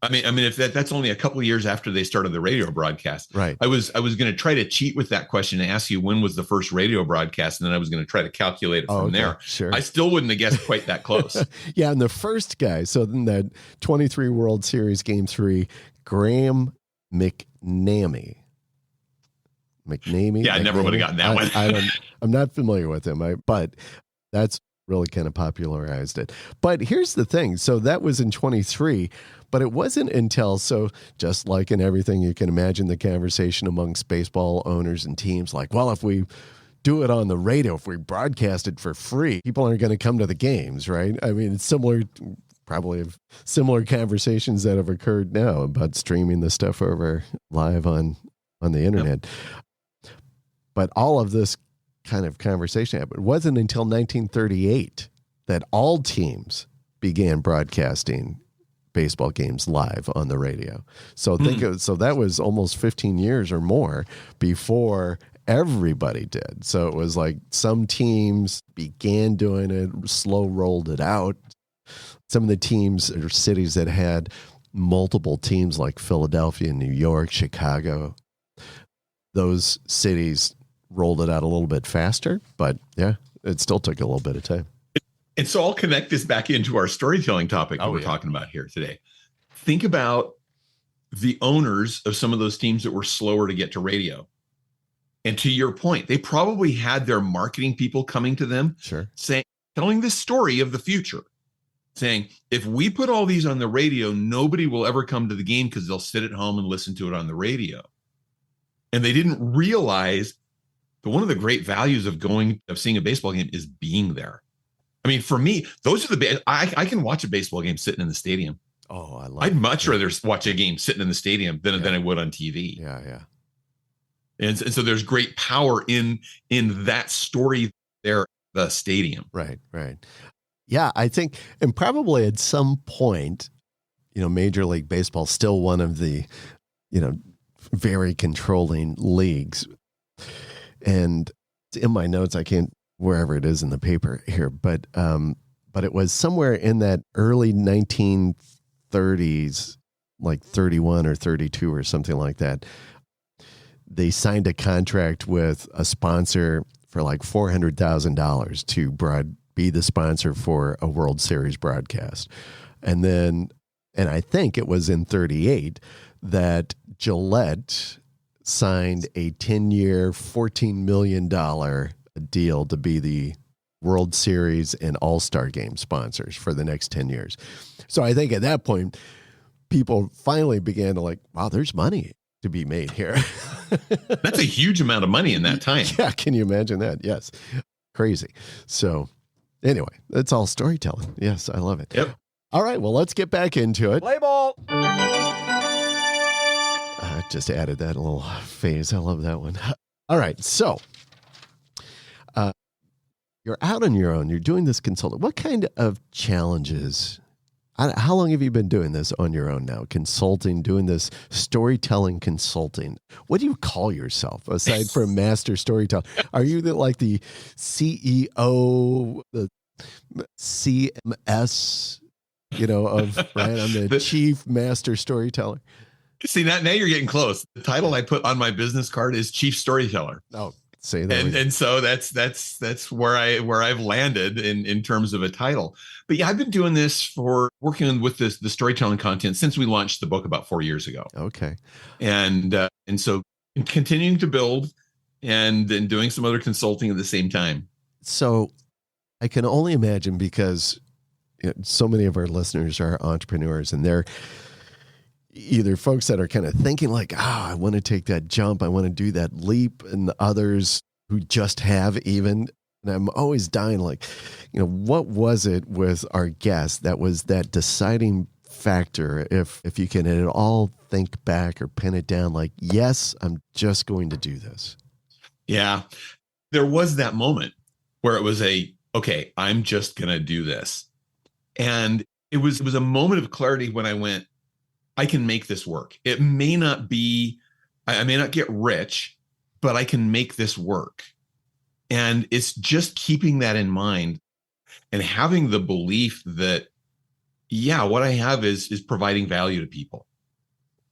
Speaker 2: I mean, if that's only a couple of years after they started the radio broadcast.
Speaker 1: Right.
Speaker 2: I was going to try to cheat with that question and ask you when was the first radio broadcast, and then I was going to try to calculate it from there.
Speaker 1: Sure.
Speaker 2: I still wouldn't have guessed quite that close.
Speaker 1: Yeah, and the first guy, so in that 23 World Series Game 3, Graham McNamee.
Speaker 2: Yeah, I never would have gotten that one.
Speaker 1: I'm not familiar with him, but that's really kind of popularized it. But here's the thing. So that was in 23, but it wasn't until, so just like in everything, you can imagine the conversation amongst baseball owners and teams like, well, if we do it on the radio, if we broadcast it for free, people aren't going to come to the games, right? I mean, it's probably similar conversations that have occurred now about streaming the stuff over live on the internet. Yep. But all of this kind of conversation happened. It wasn't until 1938 that all teams began broadcasting baseball games live on the radio. So so that was almost 15 years or more before everybody did. So it was like some teams began doing it, slow rolled it out. Some of the teams or cities that had multiple teams like Philadelphia, New York, Chicago, those cities rolled it out a little bit faster, but yeah, it still took a little bit of time.
Speaker 2: And so I'll connect this back into our storytelling topic that we're talking about here today. Think about the owners of some of those teams that were slower to get to radio. And to your point, they probably had their marketing people coming to them, telling this story of the future, saying, if we put all these on the radio, nobody will ever come to the game because they'll sit at home and listen to it on the radio. And they didn't realize that one of the great values of seeing a baseball game is being there. I mean, for me, those are I can watch a baseball game sitting in the stadium.
Speaker 1: Oh,
Speaker 2: I'd much rather watch a game sitting in the stadium than I would on TV.
Speaker 1: Yeah.
Speaker 2: And so there's great power in that story there, the stadium.
Speaker 1: Right. Yeah, I think, and probably at some point, Major League Baseball is still one of the, very controlling leagues. And in my notes, I can't, wherever it is in the paper here, but it was somewhere in that early 1930s, like 31 or 32 or something like that. They signed a contract with a sponsor for like $400,000 to be the sponsor for a World Series broadcast. And I think it was in 38 that Gillette signed a 10-year, $14 million deal to be the World Series and All-Star Game sponsors for the next 10 years. So I think at that point, people finally began to like, wow, there's money to be made here.
Speaker 2: That's a huge amount of money in that time.
Speaker 1: Yeah, can you imagine that? Yes. Crazy. So anyway, that's all storytelling. Yes, I love it.
Speaker 2: Yep.
Speaker 1: All right, well, let's get back into it.
Speaker 3: Play ball.
Speaker 1: I just added that little phase. I love that one. All right, so you're out on your own. You're doing this consulting. What kind of challenges? How long have you been doing this on your own now? Consulting, doing this storytelling consulting. What do you call yourself aside from master storyteller? Are you the CEO, the CMS, of right? I'm the chief master storyteller.
Speaker 2: See, now you're getting close. The title I put on my business card is chief storyteller.
Speaker 1: Oh, say that.
Speaker 2: And so that's where I've landed in terms of a title. But yeah, I've been doing this for working with the storytelling content since we launched the book about 4 years ago.
Speaker 1: Okay.
Speaker 2: And so continuing to build and doing some other consulting at the same time.
Speaker 1: So I can only imagine, because so many of our listeners are entrepreneurs, and they're either folks that are kind of thinking like, I want to take that jump, I want to do that leap, and others who just have even. And I'm always dying like, what was it with our guest that was that deciding factor, if you can at all think back or pin it down, like, yes, I'm just going to do this?
Speaker 2: Yeah, there was that moment where it was okay, I'm just going to do this. And it was a moment of clarity when I went, I can make this work. It may not be, I may not get rich, but I can make this work. And it's just keeping that in mind and having the belief that, yeah, what I have is providing value to people.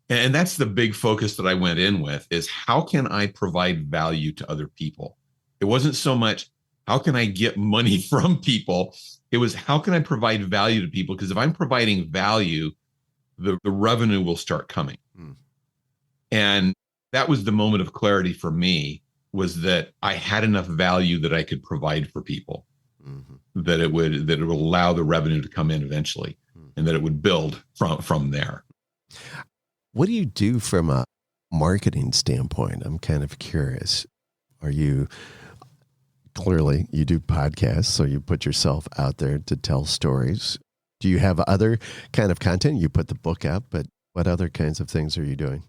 Speaker 2: And that's the big focus that I went in with, is how can I provide value to other people? It wasn't so much, how can I get money from people? It was, how can I provide value to people? Because if I'm providing value, the revenue will start coming. And that was the moment of clarity for me, was that I had enough value that I could provide for people, that it would allow the revenue to come in eventually, and that it would build from there.
Speaker 1: What do you do from a marketing standpoint? I'm kind of curious. Clearly you do podcasts, so you put yourself out there to tell stories. Do you have other kind of content? You put the book out, but what other kinds of things are you doing?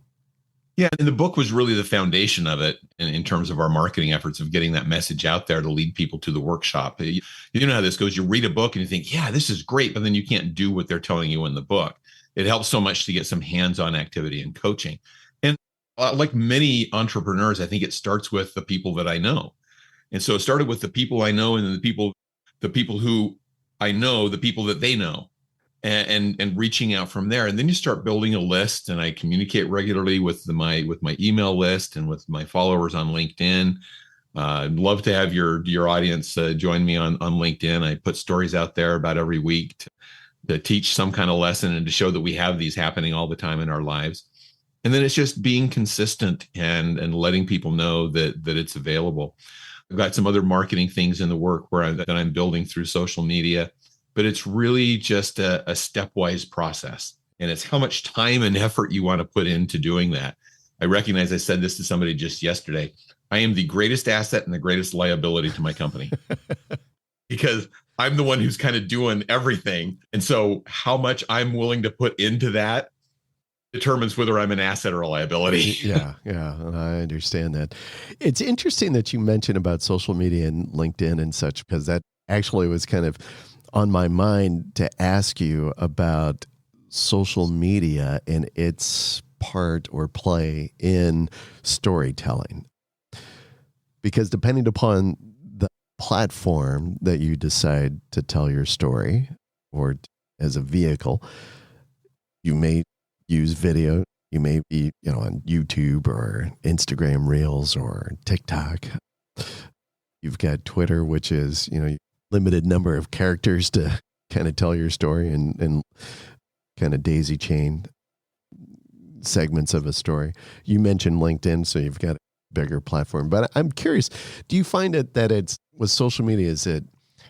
Speaker 2: Yeah, and the book was really the foundation of it in terms of our marketing efforts of getting that message out there to lead people to the workshop. You know how this goes. You read a book and you think, yeah, this is great, but then you can't do what they're telling you in the book. It helps so much to get some hands-on activity and coaching. And like many entrepreneurs, I think it starts with the people that I know. And so it started with the people I know, and then the people who I know, the people that they know. And reaching out from there. And then you start building a list, and I communicate regularly with my email list and with my followers on LinkedIn. I'd love to have your audience join me on LinkedIn. I put stories out there about every week to teach some kind of lesson and to show that we have these happening all the time in our lives. And then it's just being consistent and letting people know that it's available. I've got some other marketing things in the work that I'm building through social media. But it's really just a stepwise process. And it's how much time and effort you want to put into doing that. I recognize I said this to somebody just yesterday. I am the greatest asset and the greatest liability to my company because I'm the one who's kind of doing everything. And so how much I'm willing to put into that determines whether I'm an asset or a liability.
Speaker 1: Yeah, I understand that. It's interesting that you mentioned about social media and LinkedIn and such, because that actually was kind of on my mind to ask you about social media and its part or play in storytelling. Because depending upon the platform that you decide to tell your story, or as a vehicle, you may use video, you may be, on YouTube or Instagram Reels or TikTok. You've got Twitter, which is, limited number of characters to kind of tell your story and kind of daisy chain segments of a story. You mentioned LinkedIn, so you've got a bigger platform. But I'm curious, do you find that it's with social media, is it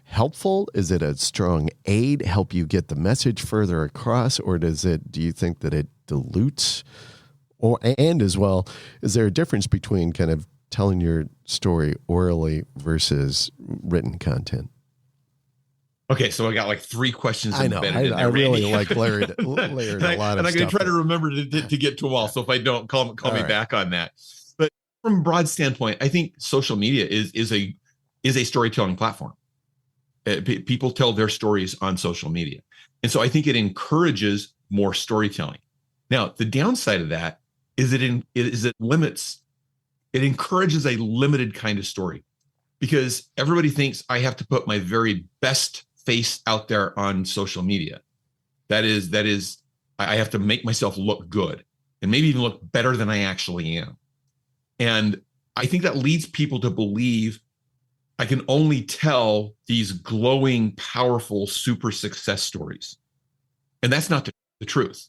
Speaker 1: helpful? Is it a strong aid, help you get the message further across? Or do you think that it dilutes? And as well, is there a difference between kind of telling your story orally versus written content?
Speaker 2: Okay, so I got like 3 questions
Speaker 1: I know.
Speaker 2: embedded in there.
Speaker 1: I really
Speaker 2: Randy.
Speaker 1: layered a lot of
Speaker 2: and
Speaker 1: stuff.
Speaker 2: I'm going to try to remember to get to them all. So if I don't, call me
Speaker 1: right
Speaker 2: back on that. But from a broad standpoint, I think social media is a storytelling platform. People tell their stories on social media. And so I think it encourages more storytelling. Now, the downside of that is it encourages a limited kind of story, because everybody thinks I have to put my very best face out there on social media. That is, I have to make myself look good and maybe even look better than I actually am. And I think that leads people to believe I can only tell these glowing, powerful, super success stories. And that's not the truth.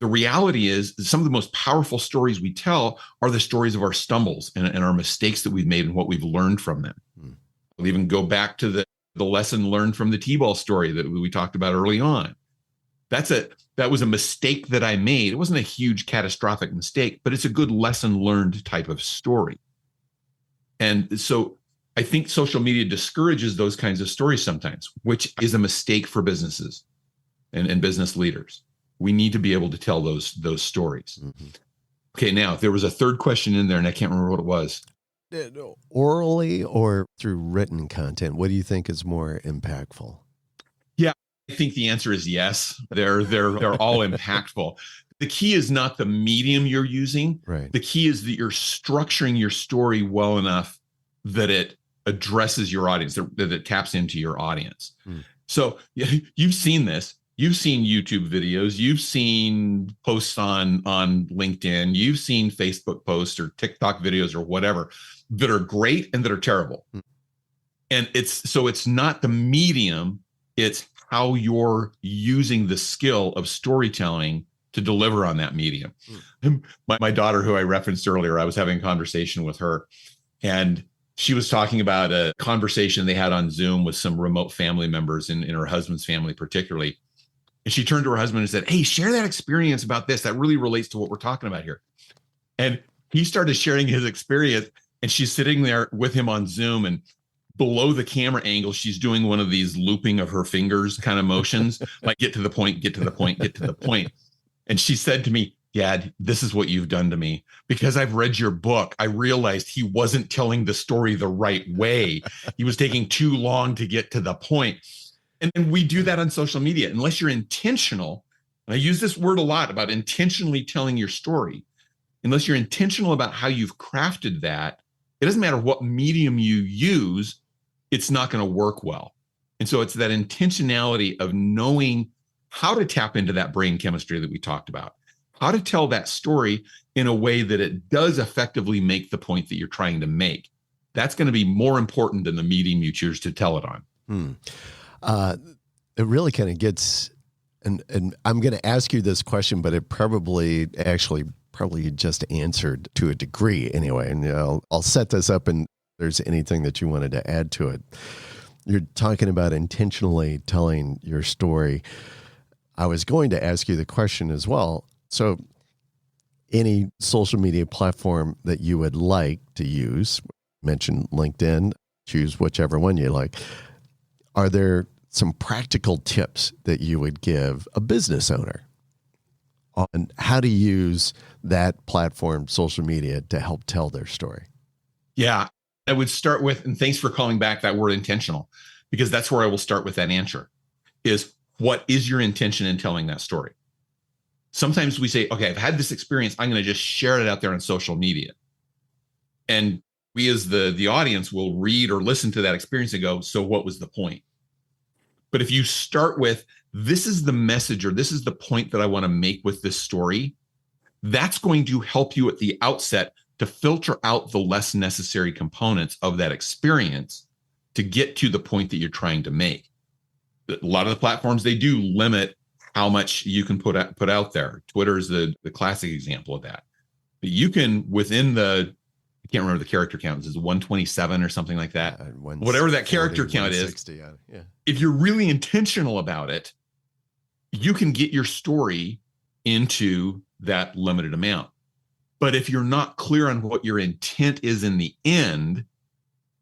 Speaker 2: The reality is some of the most powerful stories we tell are the stories of our stumbles and our mistakes that we've made and what we've learned from them. We'll even go back to the lesson learned from the T-ball story that we talked about early on. That was a mistake that I made. It wasn't a huge catastrophic mistake, but it's a good lesson learned type of story. And so I think social media discourages those kinds of stories sometimes, which is a mistake for businesses and business leaders. We need to be able to tell those stories. Mm-hmm. Okay, now, if there was a third question in there, and I can't remember what it was.
Speaker 1: Orally or through written content, what do you think is more impactful?
Speaker 2: Yeah, I think the answer is yes. They're all impactful. The key is not the medium you're using.
Speaker 1: Right.
Speaker 2: The key is that you're structuring your story well enough that it addresses your audience, that it taps into your audience. So you've seen this. You've seen YouTube videos. You've seen posts on LinkedIn. You've seen Facebook posts or TikTok videos or whatever that are great and that are terrible. And it's not the medium. It's how you're using the skill of storytelling to deliver on that medium. My daughter, who I referenced earlier, I was having a conversation with her, and she was talking about a conversation they had on Zoom with some remote family members in her husband's family, particularly. And she turned to her husband and said, "Hey, share that experience about this. That really relates to what we're talking about here." And he started sharing his experience, and she's sitting there with him on Zoom, and below the camera angle, she's doing one of these looping of her fingers kind of motions, like get to the point, get to the point, get to the point. And she said to me, "Dad, this is what you've done to me. Because I've read your book, I realized he wasn't telling the story the right way. He was taking too long to get to the point." And we do that on social media. Unless you're intentional, and I use this word a lot about intentionally telling your story, unless you're intentional about how you've crafted that, it doesn't matter what medium you use, it's not going to work well. And so it's that intentionality of knowing how to tap into that brain chemistry that we talked about, how to tell that story in a way that it does effectively make the point that you're trying to make. That's going to be more important than the medium you choose to tell it on.
Speaker 1: It really kind of gets, and I'm going to ask you this question, but it probably just answered to a degree anyway. And I'll set this up, and if there's anything that you wanted to add to it. You're talking about intentionally telling your story. I was going to ask you the question as well. So any social media platform that you would like to use, mention LinkedIn, choose whichever one you like. Are there some practical tips that you would give a business owner on how to use that platform, social media, to help tell their story?
Speaker 2: Yeah, I would start with, and thanks for calling back that word intentional, because that's where I will start with that answer, is what is your intention in telling that story? Sometimes we say, okay, I've had this experience, I'm going to just share it out there on social media. And we as the audience will read or listen to that experience and go, so what was the point? But if you start with, this is the message, or this is the point that I want to make with this story, that's going to help you at the outset to filter out the less necessary components of that experience to get to the point that you're trying to make. A lot of the platforms, they do limit how much you can put out there. Twitter is the classic example of that. But you can, within I can't remember the character count, is it 127 or something like that? Whatever that character count is,
Speaker 1: yeah.
Speaker 2: If you're really intentional about it, you can get your story into that limited amount. But if you're not clear on what your intent is in the end,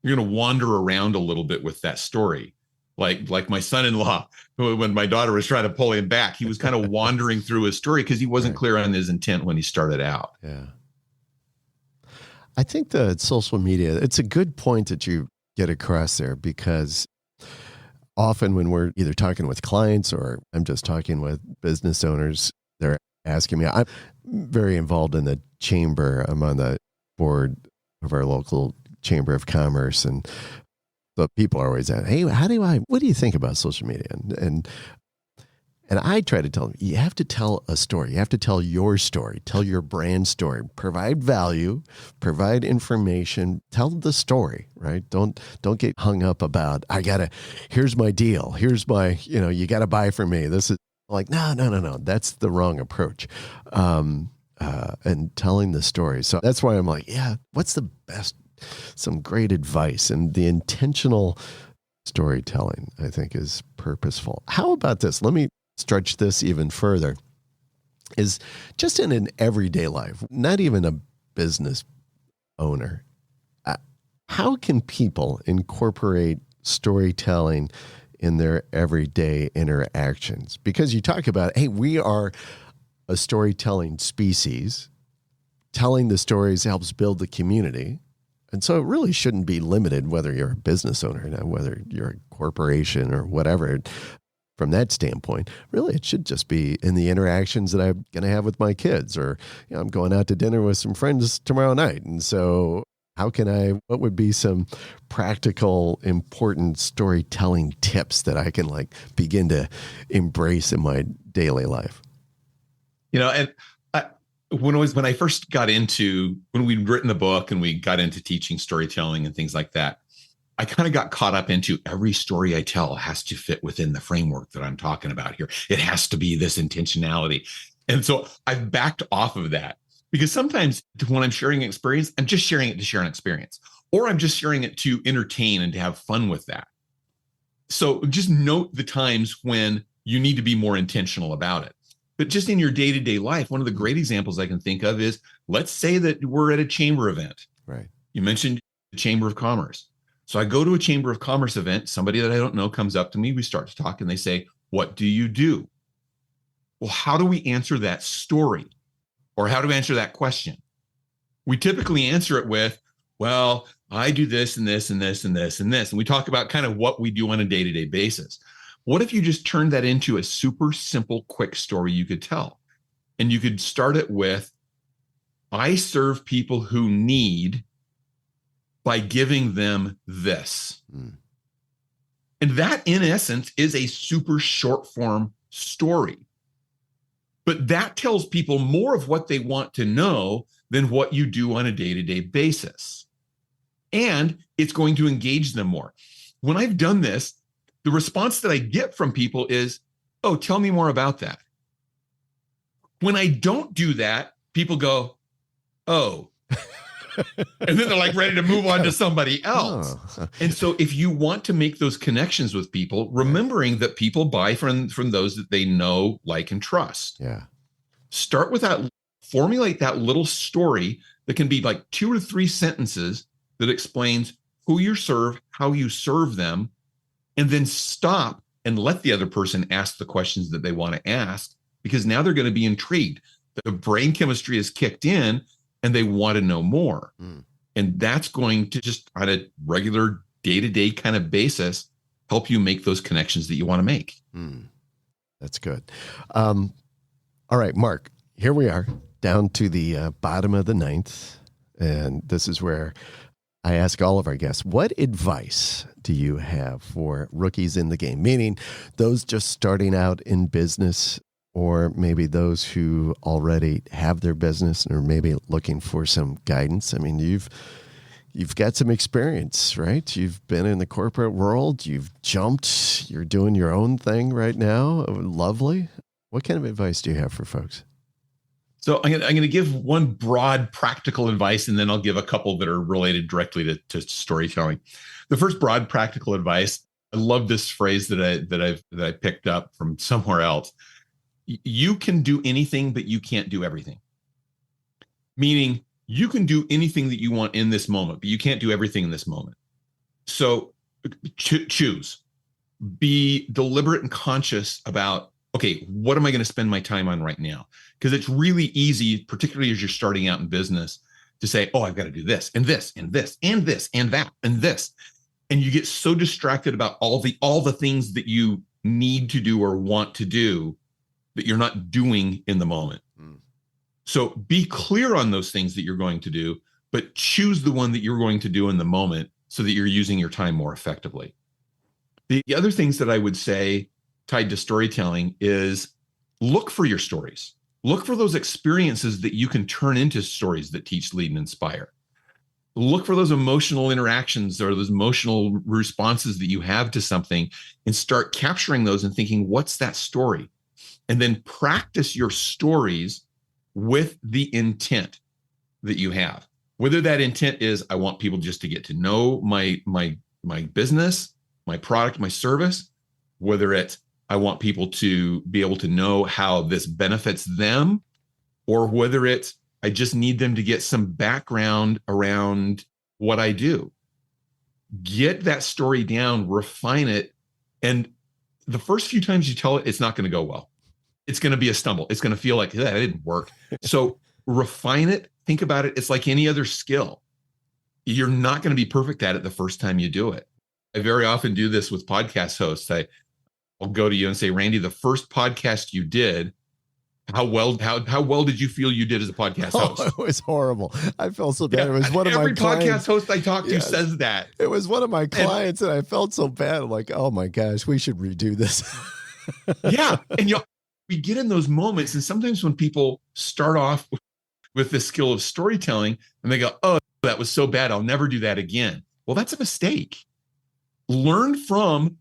Speaker 2: you're going to wander around a little bit with that story. Like my son-in-law, when my daughter was trying to pull him back, he was kind of wandering through his story because he wasn't clear on his intent when he started out.
Speaker 1: Yeah. I think the social media, it's a good point that you get across there, because often when we're either talking with clients or I'm just talking with business owners, they're asking me, I'm very involved in the chamber. I'm on the board of our local chamber of commerce. And the people are always asking, hey, what do you think about social media? And I try to tell them, you have to tell a story. You have to tell your story, tell your brand story, provide value, provide information, tell the story, right? Don't get hung up about, here's my deal. Here's my, you got to buy from me. This is like, no. That's the wrong approach. And telling the story. So that's why I'm like, yeah, what's the best, some great advice, and the intentional storytelling, I think, is purposeful. How about this? Let me stretch this even further is just in an everyday life, not even a business owner. How can people incorporate storytelling in their everyday interactions? Because you talk about, hey, we are a storytelling species. Telling the stories helps build the community. And so it really shouldn't be limited whether you're a business owner, now whether you're a corporation or whatever. From that standpoint, really, it should just be in the interactions that I'm going to have with my kids, or I'm going out to dinner with some friends tomorrow night. And so what would be some practical, important storytelling tips that I can begin to embrace in my daily life?
Speaker 2: And when I first got into, when we'd written the book and we got into teaching storytelling and things like that, I kind of got caught up into every story I tell has to fit within the framework that I'm talking about here. It has to be this intentionality. And so I've backed off of that, because sometimes when I'm sharing an experience, I'm just sharing it to share an experience, or I'm just sharing it to entertain and to have fun with that. So just note the times when you need to be more intentional about it. But just in your day-to-day life, one of the great examples I can think of is, let's say that we're at a chamber event.
Speaker 1: Right.
Speaker 2: You mentioned the Chamber of Commerce. So I go to a Chamber of Commerce event, somebody that I don't know comes up to me, we start to talk, and they say, "What do you do?" Well, how do we answer that story? Or how do we answer that question? We typically answer it with, well, I do this and this and this and this and this. And we talk about kind of what we do on a day-to-day basis. What if you just turned that into a super simple, quick story you could tell? And you could start it with, I serve people who need by giving them this. And that, in essence, is a super short form story. But that tells people more of what they want to know than what you do on a day-to-day basis. And it's going to engage them more. When I've done this, the response that I get from people is, "Oh, tell me more about that." When I don't do that, people go, "Oh." And then they're ready to move on to somebody else. Oh. And so if you want to make those connections with people, remembering that people buy from those that they know, like, and trust.
Speaker 1: Yeah.
Speaker 2: Start with that, formulate that little story that can be 2 or 3 sentences that explains who you serve, how you serve them, and then stop and let the other person ask the questions that they want to ask, because now they're going to be intrigued. The brain chemistry is kicked in and they want to know more. And that's going to just on a regular day-to-day kind of basis help you make those connections that you want to make.
Speaker 1: That's good. All right, Mark, here we are down to the bottom of the 9th. And this is where I ask all of our guests, what advice do you have for rookies in the game? Meaning those just starting out in business, or maybe those who already have their business and are maybe looking for some guidance. I mean, you've got some experience, right? You've been in the corporate world. You've jumped. You're doing your own thing right now. Lovely. What kind of advice do you have for folks?
Speaker 2: So I'm going to give one broad practical advice, and then I'll give a couple that are related directly to storytelling. The first broad practical advice, I love this phrase that I picked up from somewhere else. You can do anything, but you can't do everything. Meaning you can do anything that you want in this moment, but you can't do everything in this moment. So choose. Be deliberate and conscious about, okay, what am I going to spend my time on right now? Because it's really easy, particularly as you're starting out in business, to say, oh, I've got to do this and this and this and this and that and this. And you get so distracted about all the things that you need to do or want to do that you're not doing in the moment. So be clear on those things that you're going to do, but choose the one that you're going to do in the moment so that you're using your time more effectively. The other things that I would say tied to storytelling is look for your stories. Look for those experiences that you can turn into stories that teach, lead, and inspire. Look for those emotional interactions or those emotional responses that you have to something and start capturing those and thinking, what's that story? And then practice your stories with the intent that you have. Whether that intent is, I want people just to get to know my business, my product, my service, whether it's, I want people to be able to know how this benefits them, or whether it's, I just need them to get some background around what I do. Get that story down, refine it. And the first few times you tell it, it's not going to go well. It's going to be a stumble. It's going to feel like, that didn't work. So refine it. Think about it. It's like any other skill. You're not going to be perfect at it the first time you do it. I very often do this with podcast hosts. I'll go to you and say, Randy, the first podcast you did, how well did you feel you did as a podcast host?
Speaker 1: Oh, it was horrible. I felt so bad.
Speaker 2: Yeah,
Speaker 1: it was one of my
Speaker 2: every
Speaker 1: clients.
Speaker 2: podcast host I talk to says that.
Speaker 1: It was one of my clients, and I felt so bad. I'm like, oh my gosh, we should redo this.
Speaker 2: Yeah. And we get in those moments. And sometimes when people start off with the skill of storytelling and they go, oh, that was so bad, I'll never do that again. Well, that's a mistake. Learn from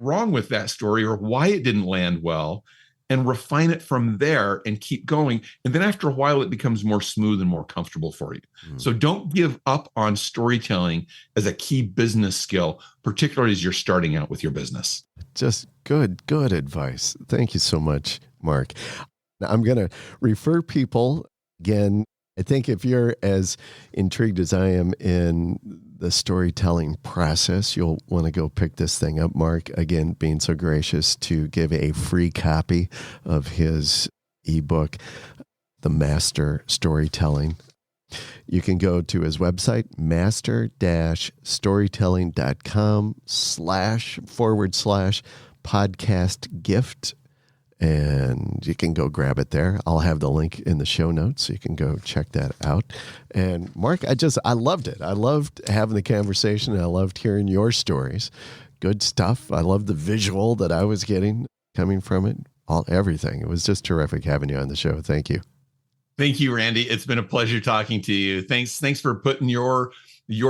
Speaker 2: wrong with that story or why it didn't land well, and refine it from there and keep going. And then after a while, it becomes more smooth and more comfortable for you. So don't give up on storytelling as a key business skill, particularly as you're starting out with your business.
Speaker 1: Just good advice. Thank you so much, Mark. Now, I'm going to refer people again. I think if you're as intrigued as I am in the storytelling process, you'll want to go pick this thing up. Mark, again, being so gracious to give a free copy of his ebook, The Master Storytelling. You can go to his website, master-storytelling.com//podcast gift. And you can go grab it there. I'll have the link in the show notes, so you can go check that out. And Mark, I loved it. I loved having the conversation, and I loved hearing your stories. Good stuff. I loved the visual that I was getting coming from it. Everything. It was just terrific having you on the show. Thank you.
Speaker 2: Thank you, Randy. It's been a pleasure talking to you. Thanks for putting your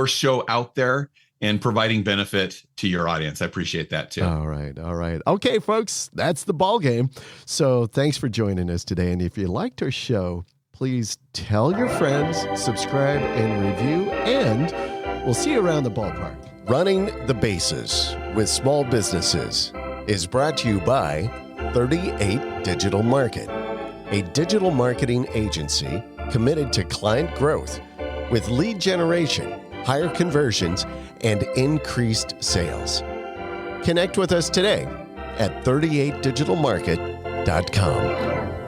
Speaker 2: show out there and providing benefit to your audience. I appreciate that too.
Speaker 1: All right. Okay, folks, that's the ball game. So thanks for joining us today. And if you liked our show, please tell your friends, subscribe and review, and we'll see you around the ballpark. Running the Bases with Small Businesses is brought to you by 38 Digital Market, a digital marketing agency committed to client growth with lead generation, higher conversions, and increased sales. Connect with us today at 38digitalmarket.com.